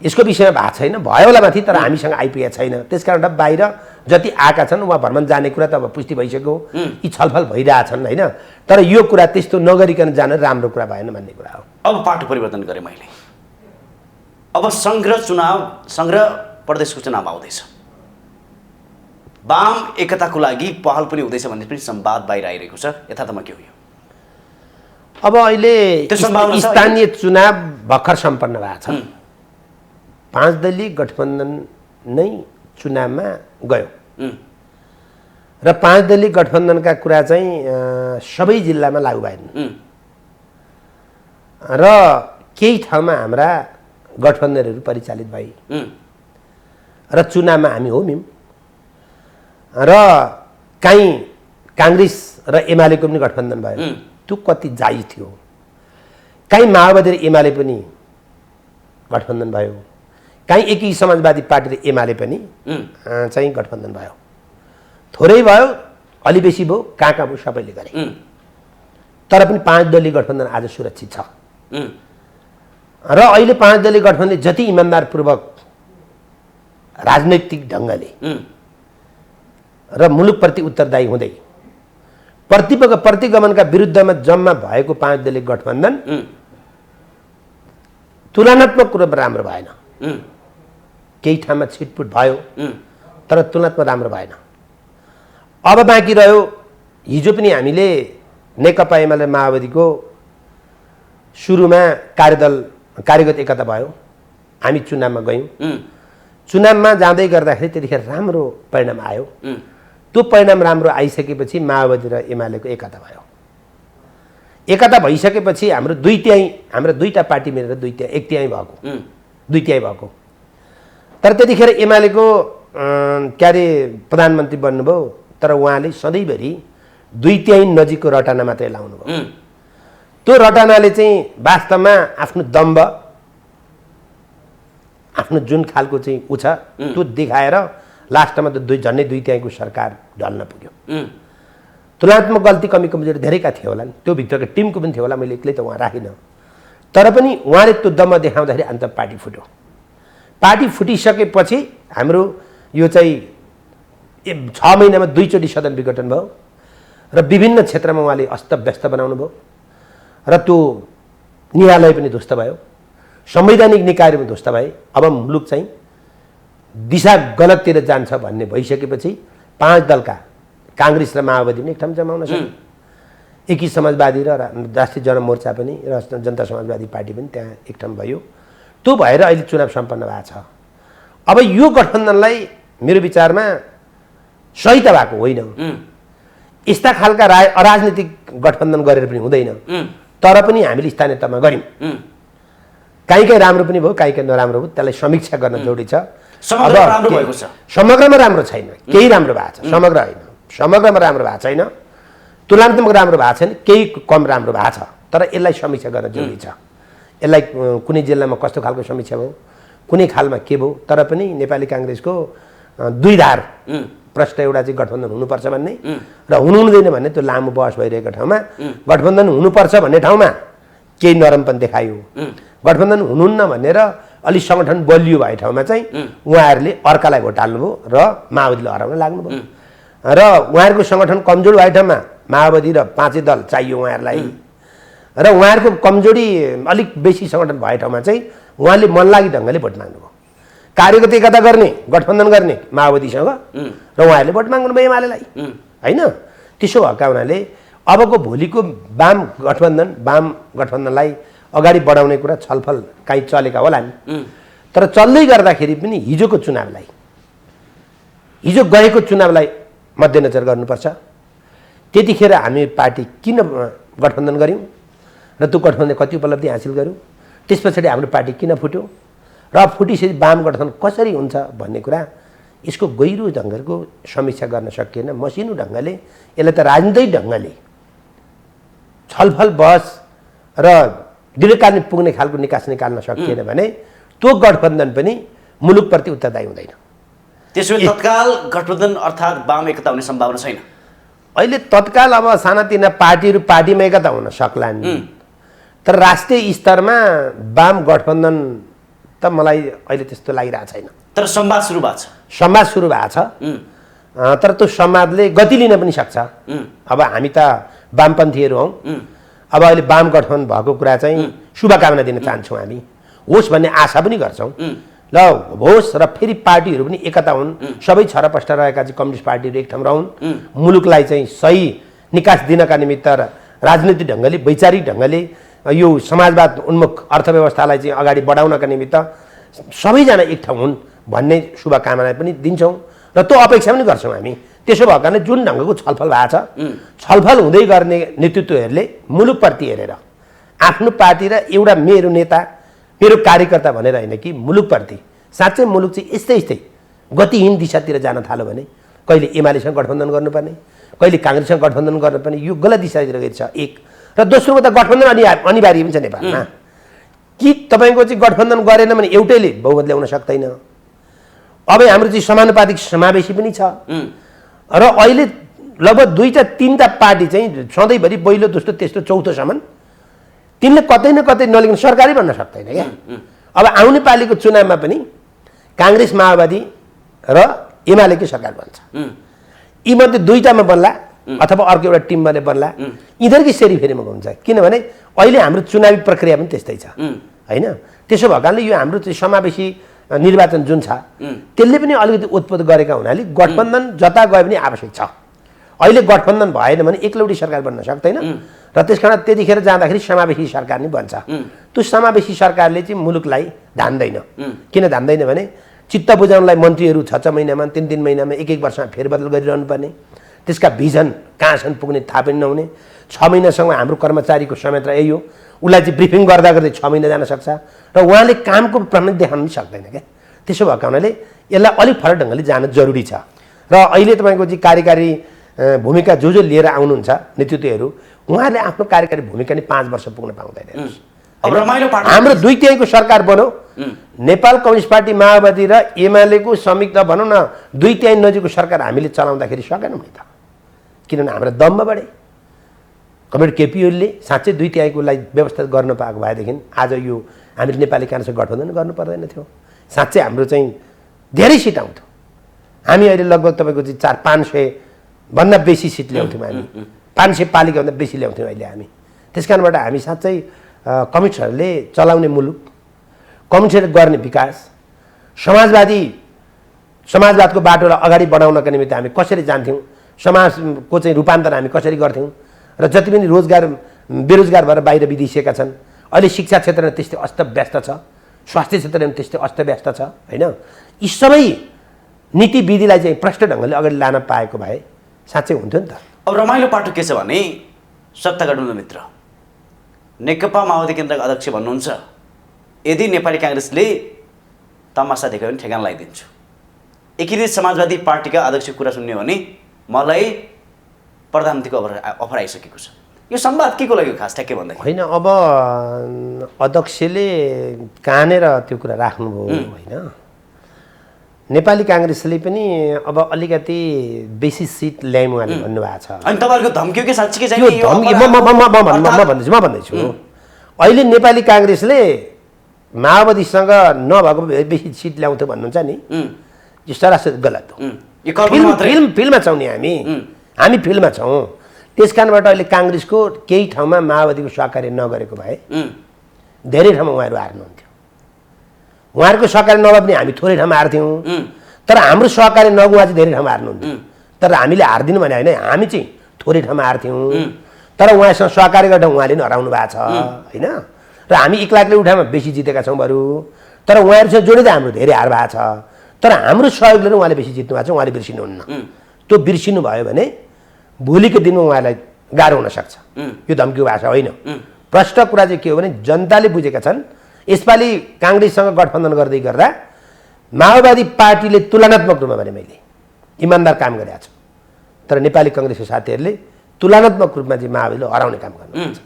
यसको विषयमा भएको छैन, भयो होला माथि, तर हामीसँग आइपुगेको छैन। त्यस कारण बाहिर जति आएका छन् उहाँ भ्रमण जाने कुरा त अब पुष्टि भइसक्यो, यी छलफल भइरहेछन् होइन। तर यो कुरा त्यस्तो नगरिकन जान राम्रो कुरा भएन भन्ने कुरा हो। अब पाटो परिवर्तन गरेँ मैले। अब सङ्घ प्रदेशको चुनाव आउँदैछ। वाम एकताको लागि पहल पनि हुँदैछ भन्ने पनि संवाद बाहिर आइरहेको छ। यथार्थमा के हो यो? अब अहिले स्थानीय चुनाव भर्खर सम्पन्न भएको छ। 5 दलीय गठबन्धन नै चुनावमा गयो र 5 दलीय गठबन्धनका कुरा चाहिँ सबै जिल्लामा लागू भएन र केही ठाउँमा हाम्रा गठबन्धनहरू परिचालित भए र चुनावमा हामी होम्यौँ र काहीँ काङ्ग्रेस र एमालेको पनि गठबन्धन भयो। त्यो कति जायज थियो। काहीँ माओवादी र एमाले पनि गठबन्धन भयो, काहीँ एकी समाजवादी पार्टी र एमाले पनि चाहिँ गठबन्धन भयो। थोरै भयो, अलि बेसी भयो, कहाँ भयो सबैले गरे। तर पनि 5 दलीय गठबन्धन आज सुरक्षित छ र अहिले 5 दलीय गठबन्धन जति इमान्दारपूर्वक राजनैतिक ढङ्गले र मुलुकप्रति उत्तरदायी हुँदै प्रतिगमनका विरुद्धमा जम्मा भएको 5 दलीय गठबन्धन तुलनात्मक रूपमा राम्रो भएन। केही ठाउँमा छिटपुट भयो तर तुलनात्मक राम्रो भएन। अब बाँकी रह्यो, हिजो पनि हामीले नेकपा एमाले माओवादीको सुरुमा कार्यगत एकता भयो। हामी चुनावमा गयौँ। चुनावमा जाँदै गर्दाखेरि त्यतिखेर राम्रो परिणाम आयो। त्यो परिणाम राम्रो आइसकेपछि माओवादी र एमालेको एकता भयो। एकता भइसकेपछि हाम्रो दुईटा पार्टी मिलेर 1/3 भएको 2/3 भएको। तर त्यतिखेर एमालेको के अरे प्रधानमन्त्री बन्नुभयो तर उहाँले सधैँभरि 2/3 नजिकको रटाना मात्रै लाउनु भयो। त्यो रटानाले चाहिँ वास्तवमा आफ्नो दम्ब आफ्नो जुन खालको चाहिँ उ छ त्यो देखाएर लास्टमा त झन्डै 2/3 सरकार ढल्न पुग्यो। तुलनात्मक गल्ती कमी कमजोरी धेरैका थिए होला, त्यो भित्रको टिमको पनि थियो होला, मैले एक्लै त उहाँ राखिनँ। तर पनि उहाँले त्यो दम्ब देखाउँदाखेरि अन्त पार्टी फुट्यो। पार्टी फुटिसकेपछि हाम्रो यो चाहिँ 6 महिनामा 2 चोटि सदन विघटन भयो र विभिन्न क्षेत्रमा उहाँले अस्तव्यस्त बनाउनु भयो र त्यो न्यायालय पनि ध्वस्त भयो, संवैधानिक निकायहरू पनि ध्वस्त भए। अब मुलुक चाहिँ दिशा गलततिर जान्छ भन्ने भइसकेपछि 5 दलका काङ्ग्रेस र माओवादी पनि एक ठाउँ जमाउन सक्यो। एकी समाजवादी र राष्ट्रिय जनमोर्चा पनि र जनता समाजवादी पार्टी पनि त्यहाँ एक ठाउँ भयो। त्यो भएर अहिले चुनाव सम्पन्न भएको छ। अब यो गठबन्धनलाई मेरो विचारमा सही त भएको होइन। यस्ता खालका अराजनीतिक गठबन्धन गरेर पनि हुँदैन। तर पनि हामीले स्थानीय तहमा गऱ्यौँ। काहीँ राम्रो पनि भयो, काहीँ नराम्रो भयो, त्यसलाई समीक्षा गर्न जरुरी छ। समग्रमा राम्रो छैन, केही राम्रो भएको छ, समग्र होइन। समग्रमा राम्रो भएको छैन, तुलनात्मक राम्रो भएको छैन, केही कम राम्रो भएको छ। तर यसलाई समीक्षा गर्न जरुरी छ। यसलाई कुनै जिल्लामा कस्तो खालको समीक्षा भयो, कुनै खालमा के भयो, तर पनि नेपाली काङ्ग्रेसको दुई धार प्रश्न एउटा चाहिँ गठबन्धन हुनुपर्छ भन्ने र हुनुहुँदैन भन्ने त्यो लामो बहस भइरहेको ठाउँमा गठबन्धन हुनुपर्छ भन्ने ठाउँमा केही नरमपन देखायो। गठबन्धन हुनुहुन्न भनेर अलि सङ्गठन बलियो भए ठाउँमा चाहिँ उहाँहरूले अर्कालाई भोट हाल्नुभयो र माओवादीले हराउन लाग्नुभयो। र उहाँहरूको सङ्गठन कमजोर भए ठाउँमा माओवादी र 5 दल चाहियो उहाँहरूलाई र उहाँहरूको कमजोरी अलिक बेसी सङ्गठन भए ठाउँमा चाहिँ उहाँले मनलागी ढङ्गले भोट माग्नुभयो। कार्यगत एकता गर्ने, गठबन्धन गर्ने माओवादीसँग र उहाँहरूले भोट माग्नुभयो एमालेलाई, होइन? त्यसो भएका हुनाले अबको भोलिको वाम गठबन्धनलाई अगाडि बढाउने कुरा छलफल काहीँ चलेका होला नि। तर चल्दै गर्दाखेरि पनि हिजो गएको चुनावलाई मध्यनजर गर्नुपर्छ। त्यतिखेर हामी पार्टी किन गठबन्धन गऱ्यौँ र त्यो गठबन्धनले कति उपलब्धि हासिल गर्यो, त्यस पछाडि हाम्रो पार्टी किन फुट्यो र फुटिसकेपछि वाम गठबन्धन कसरी हुन्छ भन्ने कुरा यसको गहिरो ढङ्गको समीक्षा गर्न सकिएन। मसिनो ढङ्गले यसलाई त राजनीतिक ढङ्गले छलफल बहस र दीर्घकालीन पुग्ने खालको निकास निकाल्न सकिएन भने त्यो गठबन्धन पनि मुलुकप्रति उत्तरदायी हुँदैन। त्यसो भए तत्काल गठबन्धन अर्थात् वाम एकता हुने सम्भावना छैन। अहिले तत्काल अब सानातिना पार्टीहरू पार्टीमा एकता हुन सक्लान्, तर राष्ट्रिय स्तरमा वाम गठबन्धन त मलाई अहिले त्यस्तो लागिरहेको छैन। तर संवाद सुरु भएको छ। संवाद सुरु भएको छ, तर त्यो संवादले गति लिन पनि सक्छ। अब हामी त वामपन्थीहरू हौँ। अब अहिले वाम गठबन्धन भएको कुरा चाहिँ शुभकामना दिन चाहन्छौँ। हामी होस् भन्ने आशा पनि गर्छौँ। ल होस् र फेरि पार्टीहरू पनि एकता हुन्, सबै छरपष्ट रहेका चाहिँ कम्युनिस्ट पार्टीहरू एक ठाउँ रहन्, मुलुकलाई चाहिँ सही निकास दिनका निमित्त राजनीतिक ढङ्गले वैचारिक ढङ्गले यो समाजवाद उन्मुख अर्थव्यवस्थालाई चाहिँ अगाडि बढाउनका निमित्त सबैजना एक ठाउँ हुन् भन्ने शुभकामना पनि दिन्छौँ र त्यो अपेक्षा पनि गर्छौँ हामी। त्यसो भएको कारणले जुन ढङ्गको छलफल भएको छ, छलफल हुँदै गर्ने नेतृत्वहरूले मुलुकप्रति हेरेर आफ्नो पार्टी र एउटा मेरो नेता मेरो कार्यकर्ता भनेर होइन कि मुलुकप्रति साँच्चै मुलुक चाहिँ यस्तै गतिहीन दिशातिर जान थाल्यो भने कहिले एमालेसँग गठबन्धन गर्नुपर्ने, कहिले काङ्ग्रेससँग गठबन्धन गर्नुपर्ने, यो गलत दिशातिर गएको छ एक। र दोस्रोको त गठबन्धन अनिवार्य पनि छ नेपालमा कि तपाईँको चाहिँ गठबन्धन गरेन भने एउटैले बहुमत ल्याउन सक्दैन। अब हाम्रो चाहिँ समानुपातिक समावेशी पनि छ र अहिले लगभग 2-3 पार्टी चाहिँ सधैँभरि पहिलो दोस्रो तेस्रो चौथोसम्म तिनले कतै न कतै नलिकन सरकारै बन्न सक्दैन क्या। अब आउने पालिको चुनावमा पनि काङ्ग्रेस माओवादी र एमालेकै सरकार बन्छ। यीमध्ये 2टामा बन्ला अथवा अर्को एउटा टिमले बन्ला, यिनीहरूकै सेरीफेरीमा हुन्छ। किनभने अहिले हाम्रो चुनावी प्रक्रिया पनि त्यस्तै छ, होइन? त्यसो भएको कारणले यो हाम्रो चाहिँ समावेशी निर्वाचन जुन छ त्यसले पनि अलिकति उत्पत्ति गरेका हुनाले गठबन्धन जता गए पनि आवश्यक छ। अहिले गठबन्धन भएन भने एकलौटी सरकार बन्न सक्दैन र त्यसकारण त्यतिखेर जाँदाखेरि समावेशी सरकार नै बन्छ। त्यो समावेशी सरकारले चाहिँ मुलुकलाई धान्दैन। किन धान्दैन भने चित्त बुझाउनलाई मन्त्रीहरू 6 महिनामा 3 महिनामा 1 वर्षमा फेरबदल गरिरहनु पर्ने, त्यसका भिजन कहाँसम्म पुग्ने थाहा पनि नहुने। 6 महिनासम्म हाम्रो कर्मचारीको समेत यही हो, उसलाई चाहिँ ब्रिफिङ गर्दा गर्दै 6 महिना जान सक्छ र उहाँले कामको प्रमाण देखाउन पनि सक्दैन क्या। त्यसो भएको हुनाले यसलाई अलिक फरक ढङ्गले जान जरुरी छ र अहिले तपाईँको चाहिँ कार्यकारी भूमिका जो लिएर आउनुहुन्छ नेतृत्वहरू उहाँहरूले आफ्नो कार्यकारी भूमिका नि 5 वर्ष पुग्न पाउँदैन। अब रमाइलो पार्ट हाम्रो 2/3 सरकार बन्यो, नेपाल कम्युनिस्ट पार्टी माओवादी र एमालेको संयुक्त भनौँ न 2/3 नजिकको सरकार हामीले चलाउँदाखेरि सकेनौँ नि त, किनभने हाम्रो दममा बढे। कमरेड केपी ओलीले साँच्चै 2/3 को लागि व्यवस्था गर्न पाएको भएदेखि आज यो हामीले नेपाली काङ्ग्रेस गठबन्धन गर्नु पर्दैन थियो। साँच्चै हाम्रो चाहिँ धेरै सिट आउँथ्यो। हामी अहिले लगभग तपाईँको चाहिँ 400-500 भन्दा बेसी सिट ल्याउँथ्यौँ हामी, 500 पालिकाभन्दा बेसी ल्याउँथ्यौँ अहिले हामी। त्यस कारणबाट हामी साँच्चै कम्युनिस्टहरूले चलाउने मुलुक, कम्युनिस्टहरूले गर्ने विकास, समाजवादको बाटोलाई अगाडि बढाउनका निमित्त हामी कसरी जान्थ्यौँ, समाजको चाहिँ रूपान्तरण हामी कसरी गर्थ्यौँ र जति पनि बेरोजगार भएर बाहिर विदेशिएका छन्, अहिले शिक्षा क्षेत्रमा त्यस्तै अस्तव्यस्त छ, स्वास्थ्य क्षेत्रमा त्यस्तै अस्तव्यस्त छ होइन। यी सबै नीति विधिलाई चाहिँ प्रष्ट ढङ्गले अगाडि लान पाएको भए साँच्चै हुन्थ्यो नि त। अब रमाइलो पाटो के छ भने सत्ता गठबन्धन मित्र नेकपा माओवादी केन्द्रका अध्यक्ष भन्नुहुन्छ, यदि नेपाली काङ्ग्रेसले तमासा देखायो भने ठेगान लगाइदिन्छु। एकीकृत समाजवादी पार्टीका अध्यक्षको कुरा सुन्ने हो भने मलाई प्रधानमन्त्रीको अफर आइसकेको छ। यो संवाद के को लागि खास ठ्याक्कै भन्दाखेरि होइन, अब अध्यक्षले कानेर त्यो कुरा राख्नुभयो होइन। नेपाली काङ्ग्रेसले पनि अब अलिकति बेसी सिट ल्यायौँ उहाँले भन्नुभएको छ। अनि तपाईँहरूको धम्कियो के साँच्चीकै म भन्दैछु अहिले नेपाली काङ्ग्रेसले माओवादीसँग नभएको बेसी सिट ल्याउँथ्यो भन्नुहुन्छ नि, यो सरासर गलत हो। फिल्डमा छौँ नि हामी फिल्डमा छौँ। त्यस कारणबाट अहिले काङ्ग्रेसको केही ठाउँमा माओवादीको सहकार्य नगरेको भए धेरै ठाउँमा उहाँहरू हार्नुहुन्थ्यो। उहाँहरूको सहकार्य नभए पनि हामी थोरै ठाउँमा हार्थ्यौँ, तर हाम्रो सहकार्य नगुवा चाहिँ धेरै ठाउँमा हार्नुहुन्थ्यो। तर हामीले हार्दिनु भने होइन, हामी चाहिँ थोरै ठाउँमा हार्थ्यौँ, तर उहाँसँग सहकार्य गर्दा उहाँले पनि हराउनु भएको छ होइन। र हामी एक्लै उठामा बेसी जितेका छौँ बरु, तर उहाँहरूसँग जोडिँदा हाम्रो धेरै हार भएको छ। तर हाम्रो सहयोगले उहाँले बेसी जित्नु भएको छ, उहाँले बिर्सिनुहुन्न। त्यो बिर्सिनु भयो भने भोलिको दिनमा उहाँलाई गाह्रो हुनसक्छ। यो धम्की भाषा होइन। प्रष्ट कुरा चाहिँ के हो भने जनताले बुझेका छन् यसपालि काङ्ग्रेससँग गठबन्धन गर्दै गर्दा माओवादी पार्टीले तुलनात्मक रूपमा भने मैले इमान्दार काम गरेको छु, तर नेपाली काङ्ग्रेसका साथीहरूले तुलनात्मक रूपमा चाहिँ माओवादीले हराउने काम गर्नुहुन्छ।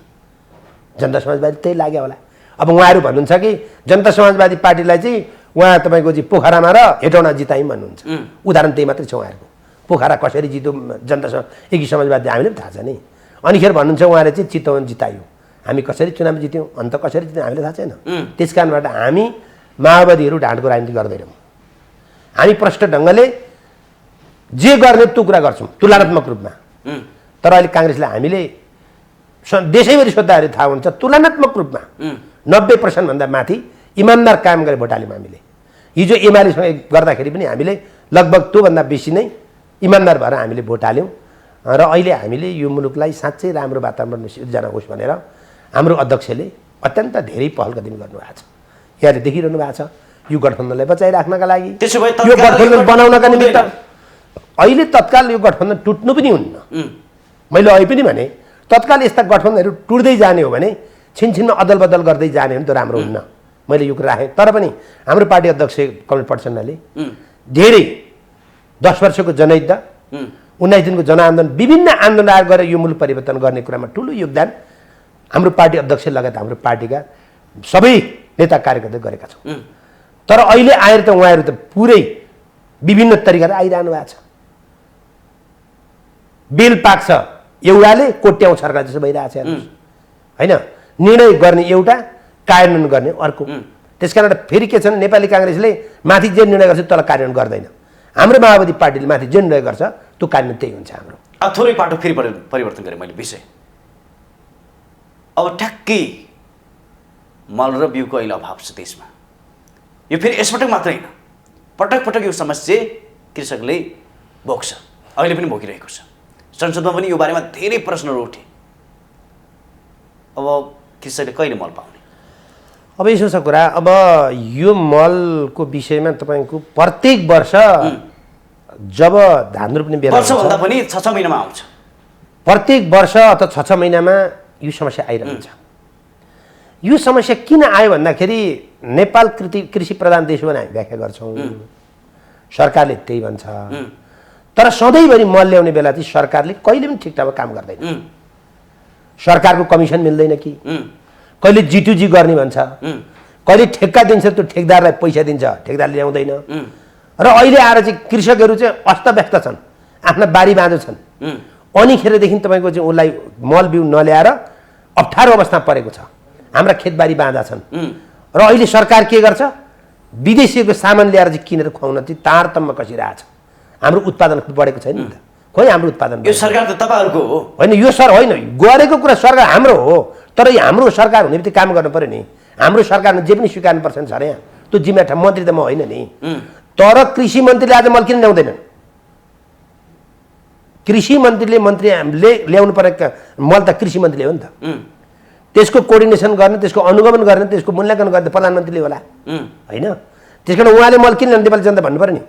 जनता समाजवादी त्यही लाग्यो होला। अब उहाँहरू भन्नुहुन्छ कि जनता समाजवादी पार्टीलाई चाहिँ उहाँ तपाईँको चाहिँ पोखरामा र हेटौँडा जितायौँ भन्नुहुन्छ। उदाहरण त्यही मात्रै छ उहाँहरूको। पोखरा कसरी जित्यो जनता एकी समाजवादी हामीले पनि थाहा छ नि। अनिखेर भन्नुहुन्छ उहाँले चाहिँ चितवन जितायो, हामी कसरी चुनाव जित्यौँ अन्त कसरी जित्यौँ हामीलाई थाहा छैन। त्यस कारणबाट हामी माओवादीहरू ढाँटको राजनीति गर्दैनौँ। हामी प्रष्ट ढङ्गले जे गर्ने त्यो कुरा गर्छौँ तुलनात्मक रूपमा। तर अहिले काङ्ग्रेसलाई हामीले देशैभरि सोद्धाखेरि थाहा हुन्छ तुलनात्मक रूपमा 90% भन्दा माथि इमान्दार काम गरे भोट हाल्यौँ हामीले। हिजो एमालेसँग गर्दाखेरि पनि हामीले लगभग त्योभन्दा बेसी नै इमान्दार भएर हामीले भोट हाल्यौँ। र अहिले हामीले यो मुलुकलाई साँच्चै राम्रो वातावरण सिर्जना होस् भनेर हाम्रो अध्यक्षले अत्यन्त धेरै पहल कदमी गर्नुभएको छ। यहाँले देखिरहनु भएको छ यो गठबन्धनलाई बचाइराख्नका लागि, यो गठबन्धन बनाउनका निमित्त अहिले तत्काल यो गठबन्धन टुट्नु पनि हुन्न। मैले अहिले पनि भने तत्काल यस्ता गठबन्धनहरू टुट्दै जाने हो भने छिनछिनमा अदल बदल गर्दै जाने हो भने त राम्रो हुन्न। मैले यो कुरा राखेँ। तर पनि हाम्रो पार्टी अध्यक्ष कमरेड प्रचण्डले धेरै 10 वर्षको जनयुद्ध, 19 दिनको जनआन्दोलन, विभिन्न आन्दोलन गरेर यो मुलुक परिवर्तन गर्ने कुरामा ठुलो योगदान हाम्रो पार्टी अध्यक्ष लगायत हाम्रो पार्टीका सबै नेता कार्यकर्ता गरेका छौँ। तर अहिले आएर त उहाँहरू त पुरै विभिन्न तरिकाले आइरहनु भएको छ। बेल पाक्छ एउटाले कोट्याउँ सरकार जस्तो भइरहेको छ होइन। निर्णय गर्ने एउटा, कार्यान्वयन गर्ने अर्को। त्यस कारण फेरि के छन् नेपाली काङ्ग्रेसले माथि जे निर्णय गर्छ त्यसलाई कार्यान्वयन गर्दैन। हाम्रो माओवादी पार्टीले माथि जे निर्णय गर्छ त्यो कार्यान्वयन त्यही हुन्छ हाम्रो। अब थोरै पाटो फेरि परिवर्तन गरेँ मैले विषय। अब ठ्याक्कै मल र बिउको अहिले अभाव छ देशमा। यो फेरि यसपटक मात्रै होइन, पटक पटक यो समस्या कृषकले भोग्छ, अहिले पनि भोगिरहेको छ। संसदमा पनि यो बारेमा धेरै प्रश्नहरू उठे। अब कृषकले कहिले मल पाउने? अब यसो छ कुरा, अब यो मलको विषयमा तपाईँको प्रत्येक वर्ष जब धान रोप्ने बेला वर्षभन्दा पनि 6-6 महिनामा आउँछ। प्रत्येक वर्ष अथवा 6-6 महिनामा यो समस्या आइरहन्छ। यो समस्या किन आयो भन्दाखेरि नेपाल कृषि प्रधान देश हो भने हामी व्याख्या गर्छौँ। सरकारले त्यही भन्छ। तर सधैँभरि मल ल्याउने बेला चाहिँ सरकारले कहिले पनि ठिक ठाकमा काम गर्दैन। सरकारको कमिसन मिल्दैन कि, कहिले G2G गर्ने भन्छ, कहिले ठेक्का दिन्छ, त्यो ठेकदारलाई पैसा दिन्छ, ठेकदारले ल्याउँदैन। र अहिले आएर चाहिँ कृषकहरू चाहिँ अस्तव्यस्त छन्, आफ्ना बारी बाँझो छन्। अनिखेरदेखि तपाईँको चाहिँ उसलाई मल बिउ नल्याएर अप्ठ्यारो अवस्थामा परेको छ। हाम्रा खेतबारी बाँझा छन् र अहिले सरकार के गर्छ, विदेशीको सामान ल्याएर चाहिँ किनेर खुवाउन चाहिँ तारतम्म कसिरहेछ। हाम्रो उत्पादन बढेको छैन नि त। खोइ हाम्रो उत्पादन यो सरकार त तपाईँहरूको हो होइन, यो होइन, गरेको कुरा सरकार हाम्रो हो। तर यो हाम्रो सरकार हुने बित्तिकै काम गर्नु पर्यो नि। हाम्रो सरकारले जे पनि स्वीकार्नुपर्छ नि सर। यहाँ त्यो जिम्मेवार मन्त्री त म होइन नि। तर कृषि मन्त्रीले आज मल किन ल्याउँदैनन्? कृषि मन्त्रीले ल्याउनु परेको मल त कृषि मन्त्रीले हो नि त। त्यसको कोअर्डिनेसन गर्ने, त्यसको अनुगमन गर्ने, त्यसको मूल्याङ्कन गर्ने प्रधानमन्त्रीले होला होइन? त्यस कारण उहाँले मल किन ल्याउनु, नेपाली जनता भन्नु पऱ्यो नि।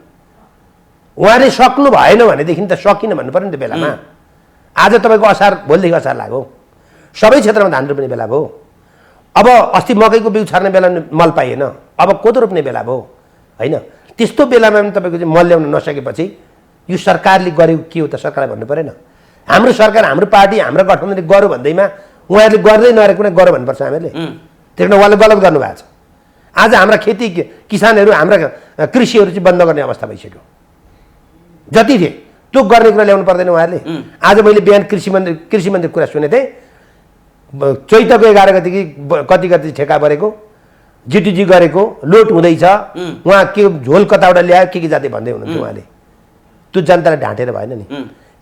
उहाँले सक्नु भएन भनेदेखि त सकिन भन्नु पऱ्यो नि त बेलामा। आज तपाईँको असार, भोलिदेखि असार लाग्यो, सबै क्षेत्रमा धान रोप्ने बेला भयो। अब अस्ति मकैको बिउ छर्ने बेला मल पाइएन, अब कोदो रोप्ने बेला भयो होइन? त्यस्तो बेलामा पनि तपाईँको चाहिँ मल ल्याउन नसकेपछि यो सरकारले गरेको के हो त सरकारलाई भन्नु परेन? हाम्रो सरकार, हाम्रो पार्टी, हाम्रो गठबन्धनले गर्यो भन्दैमा उहाँहरूले गर्दै नरहेको कुनै गर्यो भन्नुपर्छ हामीले। त्यही कारण उहाँले गलत गर्नुभएको छ। आज हाम्रा खेती किसानहरू, हाम्रा कृषिहरू चाहिँ बन्द गर्ने अवस्था भइसक्यो। जति थिए त्यो गर्ने कुरा ल्याउनु पर्दैन उहाँहरूले। आज मैले बिहान कृषि मन्त्री कुरा सुनेको थिएँ। चैतको 11 गते कि कति ठेका परेको, G2G गरेको, लोट हुँदैछ, उहाँ के झोल कताबाट ल्यायो के जाति भन्दै हुनुहुन्थ्यो उहाँले। त्यो जनतालाई ढाँटेर भएन नि।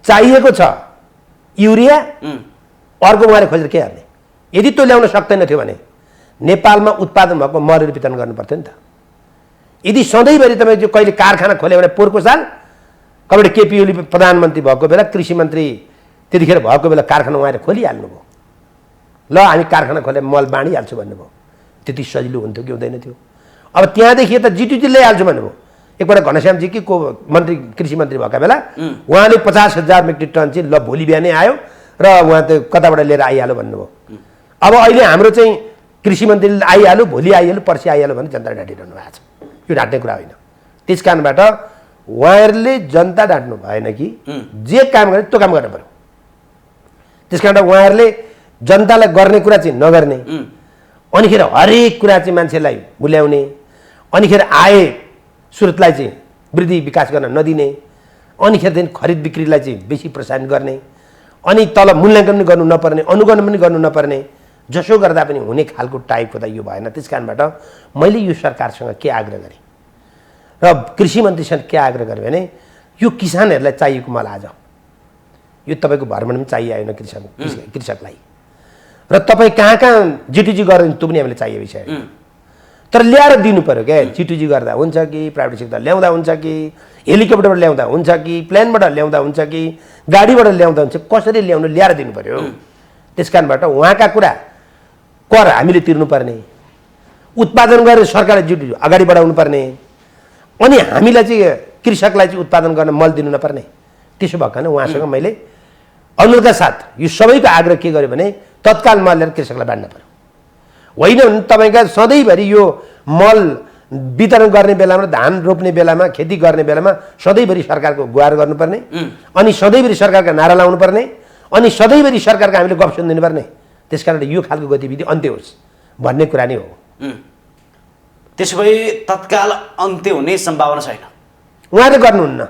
चाहिएको छ युरिया, अर्को उहाँले खोजेर के गर्ने? यदि त्यो ल्याउन सक्दैन थियो भने नेपालमा उत्पादन भएको मलहरू वितरण गर्नु पर्थ्यो नि त। यदि सधैँभरि तपाईँ जो कहिले कारखाना खोल्यो भने पोहोरको साल कहिले केपी ओली प्रधानमन्त्री भएको बेला, कृषि मन्त्री त्यतिखेर भएको बेला कारखाना उहाँले खोलिहाल्नु भयो। ल हामी कारखाना खोले मल बाँडिहाल्छु भन्नुभयो। त्यति सजिलो हुन्थ्यो कि हुँदैन थियो? अब त्यहाँदेखि त G2G ल्याइहाल्छु भन्नुभयो। एकपल्ट घनश्यामजी कि को मन्त्री, कृषि मन्त्री भएका बेला उहाँले 50,000 मेट्रिक टन चाहिँ ल भोलि बिहानै आयो र उहाँ त कताबाट लिएर आइहाल्यो भन्नुभयो। अब अहिले हाम्रो चाहिँ कृषि मन्त्रीले आइहाल्यो, भोलि आइहाल्यो, पर्सि आइहाल्यो भने जनता ढाँटिरहनु भएको छ। यो ढाँट्ने कुरा होइन। त्यस कारणबाट उहाँहरूले जनता ढाँट्नु भएन कि जे काम गरे त्यो काम गर्नु पर्यो। त्यस कारण उहाँहरूले जनतालाई गर्ने कुरा चाहिँ नगर्ने, अनिखेर हरेक कुरा चाहिँ मान्छेलाई भुल्याउने, अनिखेर आय स्रोतलाई चाहिँ वृद्धि विकास गर्न नदिने, अनिखेरदेखि खरिद बिक्रीलाई चाहिँ बेसी प्रोत्साहन गर्ने, अनि तल मूल्याङ्कन पनि गर्नु नपर्ने, अनुगमन पनि गर्नु नपर्ने, जसो गर्दा पनि हुने खालको टाइपको त यो भएन। त्यस कारणबाट मैले यो सरकारसँग के आग्रह गरेँ र कृषि मन्त्रीसँग के आग्रह गरेँ भने यो किसानहरूलाई चाहिएको मल आज यो तपाईँको भरमा पनि चाहिएन कृषकलाई। र तपाईँ कहाँ G2G गरेर त्यो पनि हामीले चाहिए विषय। तर ल्याएर दिनु पर्यो क्या। G2G गर्दा हुन्छ कि, प्राइभेट सेक्टर ल्याउँदा हुन्छ कि, हेलिकप्टरबाट ल्याउँदा हुन्छ कि, प्लेनबाट ल्याउँदा हुन्छ कि, गाडीबाट ल्याउँदा हुन्छ, कसरी ल्याउनु ल्याएर दिनु पर्यो। त्यस कारणबाट उहाँका कुरा कर हामीले तिर्नुपर्ने, उत्पादन गरेर सरकारले G2G अगाडि बढाउनु पर्ने, अनि हामीलाई चाहिँ कृषकलाई चाहिँ उत्पादन गर्न मल दिनु नपर्ने। त्यसो भएको कारण उहाँसँग मैले अनुरोधका साथ यो सबैको आग्रह के गर्यो भने तत्काल मल लिएर कृषकलाई बाँड्न पर्यो। होइन भने तपाईँका सधैँभरि यो मल वितरण गर्ने बेलामा, धान रोप्ने बेलामा, खेती गर्ने बेलामा सधैँभरि सरकारको गुहार गर्नुपर्ने, अनि सधैँभरि सरकारका नारा लाउनु पर्ने, अनि सधैँभरि सरकारका हामीले गफ सुनिदिनु पर्ने। त्यस कारण यो खालको गतिविधि अन्त्य होस् भन्ने कुरा नै हो। त्यसो भए तत्काल अन्त्य हुने सम्भावना छैन? उहाँले गर्नुहुन्न,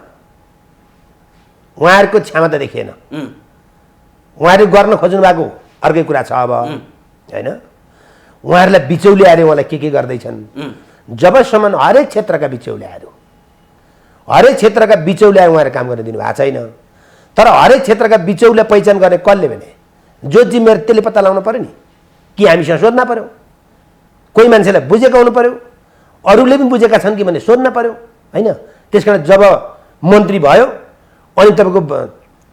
उहाँहरूको क्षमता देखिएन। उहाँले गर्न खोज्नु भएको अर्कै कुरा छ अब होइन? उहाँहरूलाई बिचौलियाहरू उहाँलाई के गर्दैछन्? जबसम्म हरेक क्षेत्रका बिचौलियाहरू, हरेक क्षेत्रका बिचौलिया उहाँहरू काम गर्न दिनुभएको छैन। तर हरेक क्षेत्रका बिचौलिया पहिचान गर्ने कसले भने जो जिम्मेवार त्यसले पत्ता लगाउनु पर्यो नि। कि हामीसँग सोध्न पर्यो, कोही मान्छेलाई बुझेको हुनु पर्यो, अरूले पनि बुझेका छन् कि भन्ने सोध्न पर्यो होइन? त्यस कारण जब मन्त्री भयो अनि तपाईँको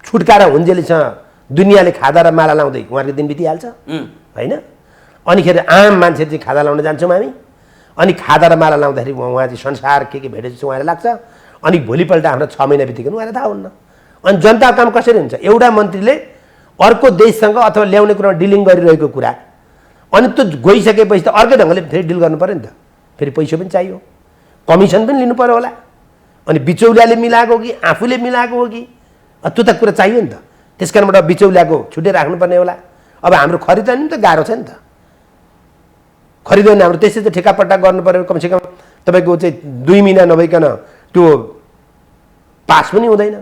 छुटकारा हुन्जेलीसँग दुनियाँले खादा र माला लाउँदै उहाँहरूको दिन बितिहाल्छ होइन? अनिखेर आम मान्छे चाहिँ खादा लाउन जान्छौँ हामी, अनि खादा र माला लाउँदाखेरि उहाँ चाहिँ संसार के भेटेको चाहिँ उहाँलाई लाग्छ, अनि भोलिपल्ट हाम्रो 6 महिना बितिकन उहाँलाई थाहा हुन्न। अनि जनताको काम कसरी हुन्छ? एउटा मन्त्रीले अर्को देशसँग अथवा ल्याउने कुरामा डिलिङ गरिरहेको कुरा, अनि त्यो गइसकेपछि त अर्कै ढङ्गले फेरि डिल गर्नु पऱ्यो नि त। फेरि पैसा पनि चाहियो, कमिसन पनि लिनु पऱ्यो होला, अनि बिचौलियाले मिलाएको हो कि आफूले मिलाएको हो कि त्यो त कुरा चाहियो नि त। त्यस कारणबाट बिचौलियाको छुट्टै राख्नुपर्ने होला। अब हाम्रो खरिदनी त गाह्रो छ नि त। खरिदनी हाम्रो त्यसै त ठेकापट्टा गर्नु पऱ्यो, कमसेकम तपाईँको चाहिँ 2 महिना नभइकन त्यो पास पनि हुँदैन,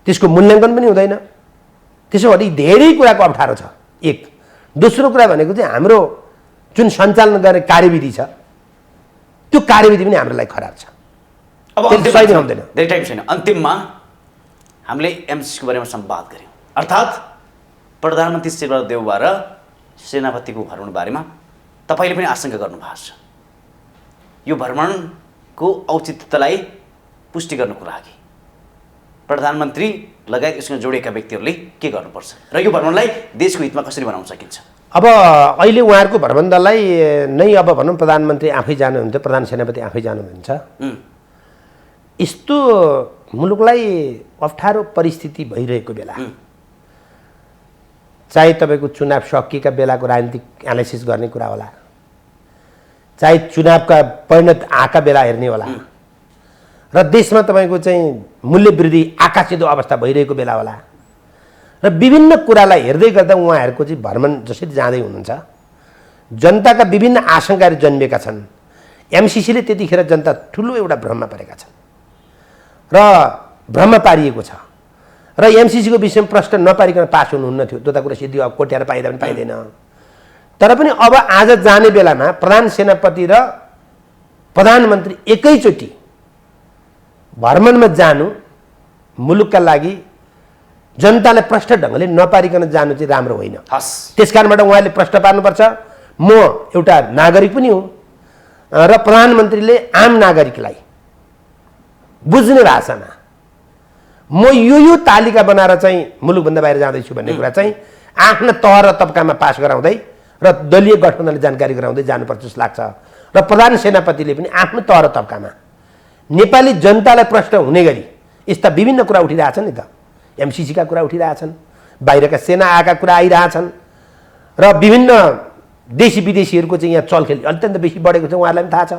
त्यसको मूल्याङ्कन पनि हुँदैन। त्यसो भए धेरै कुराको अप्ठ्यारो छ एक। दोस्रो कुरा भनेको चाहिँ हाम्रो जुन सञ्चालन गर्ने कार्यविधि छ त्यो कार्यविधि पनि हाम्रो लागि खराब छ। अब सही हुँदैन, धेरै टाइम छैन। अन्तिममा हामीले एमसिसीको बारेमा संवाद गऱ्यौँ, अर्थात् प्रधानमन्त्री शेरबहादुर देउवा र सेनापतिको भ्रमण बारेमा तपाईँले पनि आशंका गर्नुभएको छ। यो भ्रमणको औचित्यतालाई पुष्टि गर्नुको लागि प्रधानमन्त्री लगायत यसमा जोडिएका व्यक्तिहरूले के गर्नुपर्छ र यो भ्रमणलाई देशको हितमा कसरी बनाउन सकिन्छ? अब अहिले उहाँहरूको भ्रमण दललाई नै अब भनौँ प्रधानमन्त्री आफै जानुहुन्छ, प्रधान सेनापति आफै जानुहुन्छ। यस्तो मुलुकलाई अप्ठ्यारो परिस्थिति भइरहेको बेला, चाहे तपाईँको चुनाव सकिएका बेलाको राजनीतिक एनालाइसिस गर्ने कुरा होला, चाहे चुनावका परिणत आएका बेला हेर्ने होला, र देशमा तपाईँको चाहिँ मूल्य वृद्धि आकाशिदो अवस्था भइरहेको बेला होला, र विभिन्न कुरालाई हेर्दै गर्दा उहाँहरूको चाहिँ भ्रमण जसरी जाँदै हुनुहुन्छ, जनताका विभिन्न आशंकाहरू जन्मिएका छन्। एमसिसीले त्यतिखेर जनता ठुलो एउटा भ्रममा परेका छन् र भ्रममा पारिएको छ, र एमसिसीको विषयमा प्रश्न नपारिकन पास हुनुहुन्न थियो। त्यो त कुरा सिद्धि अब कोट्याएर पाइँदा पनि पाइँदैन। तर पनि अब आज जाने बेलामा प्रधान सेनापति र प्रधानमन्त्री एकैचोटि भ्रमणमा जानु मुलुकका लागि जनतालाई प्रष्ट ढङ्गले नपारिकन जानु चाहिँ राम्रो होइन। त्यस कारणबाट उहाँले प्रश्न पार्नुपर्छ। म एउटा नागरिक पनि हुँ र प्रधानमन्त्रीले आम नागरिकलाई बुझ्ने भाषामा म यो तालिका बनाएर चाहिँ मुलुकभन्दा बाहिर जाँदैछु भन्ने कुरा चाहिँ आफ्ना तह र तबकामा पास गराउँदै र दलीय गठबन्धनले जानकारी गराउँदै जानुपर्छ जस्तो लाग्छ। र प्रधान सेनापतिले पनि आफ्नो तह र तबकामा नेपाली जनतालाई प्रश्न हुने गरी यस्ता विभिन्न कुरा उठिरहेछन् नि त। एमसिसीका कुरा उठिरहेछन्, बाहिरका सेना आएका कुरा आइरहेछन्, र विभिन्न देशी विदेशीहरूको चाहिँ यहाँ चलखेल अत्यन्त बेसी बढेको छ, उहाँहरूलाई पनि थाहा छ।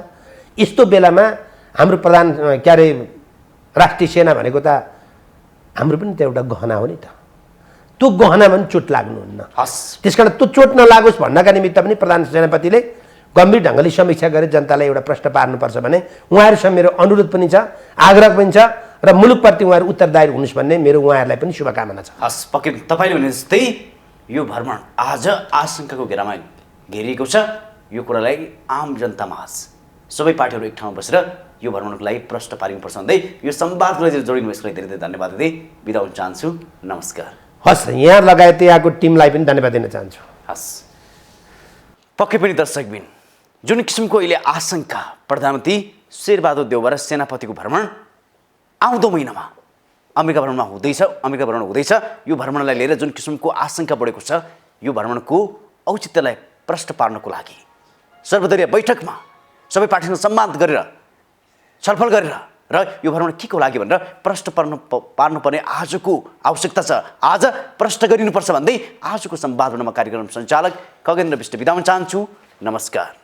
यस्तो बेलामा हाम्रो प्रधान के अरे राष्ट्रिय सेना भनेको त हाम्रो पनि त एउटा गहना हो नि त। त्यो गहनामा पनि चोट लाग्नुहुन्न। त्यस कारण त्यो चोट नलागोस् भन्नका निमित्त पनि प्रधान सेनापतिले गम्भीर ढङ्गले समीक्षा गरेर जनतालाई एउटा प्रश्न पार्नुपर्छ भने उहाँहरूसँग मेरो अनुरोध पनि छ, आग्रह पनि छ, र मुलुकप्रति उहाँहरू उत्तरदायी हुनुहोस् भन्ने मेरो उहाँहरूलाई पनि शुभकामना छ। हस्, पक्कै तपाईँले भने जस्तै यो भ्रमण आज आशंकाको घेरामा घेरिएको छ। यो कुरालाई आम जनतामाझ सबै पार्टीहरू एक ठाउँमा बसेर यो भ्रमणको लागि प्रश्न पारिनुपर्छ भन्दै यो संवादलाई जोडिनु यसको लागि धेरै धेरै धन्यवाद दिँदै बिदा हुन चाहन्छु। नमस्कार। हस्, यहाँ लगायत यहाँको टिमलाई पनि धन्यवाद दिन चाहन्छु। हस्, पक्कै पनि दर्शकबिन जुन किसिमको अहिले आशंका प्रधानमन्त्री शेरबहादुर देउवा र सेनापतिको भ्रमण आउँदो महिनामा अमेरिका भ्रमणमा हुँदैछ, यो भ्रमणलाई लिएर जुन किसिमको आशंका बढेको छ, यो भ्रमणको औचित्यलाई प्रश्न पार्नको लागि सर्वदलीय बैठकमा सबै पार्टीसँग संवाद गरेर छलफल गरेर र यो भ्रमण के को लागि भनेर प्रश्न पार्नुपर्ने आजको आवश्यकता छ। आज प्रश्न गरिनुपर्छ भन्दै आजको संवादमा कार्यक्रम सञ्चालक खगेन्द्र विष्ट बिदा हुन चाहन्छु। नमस्कार।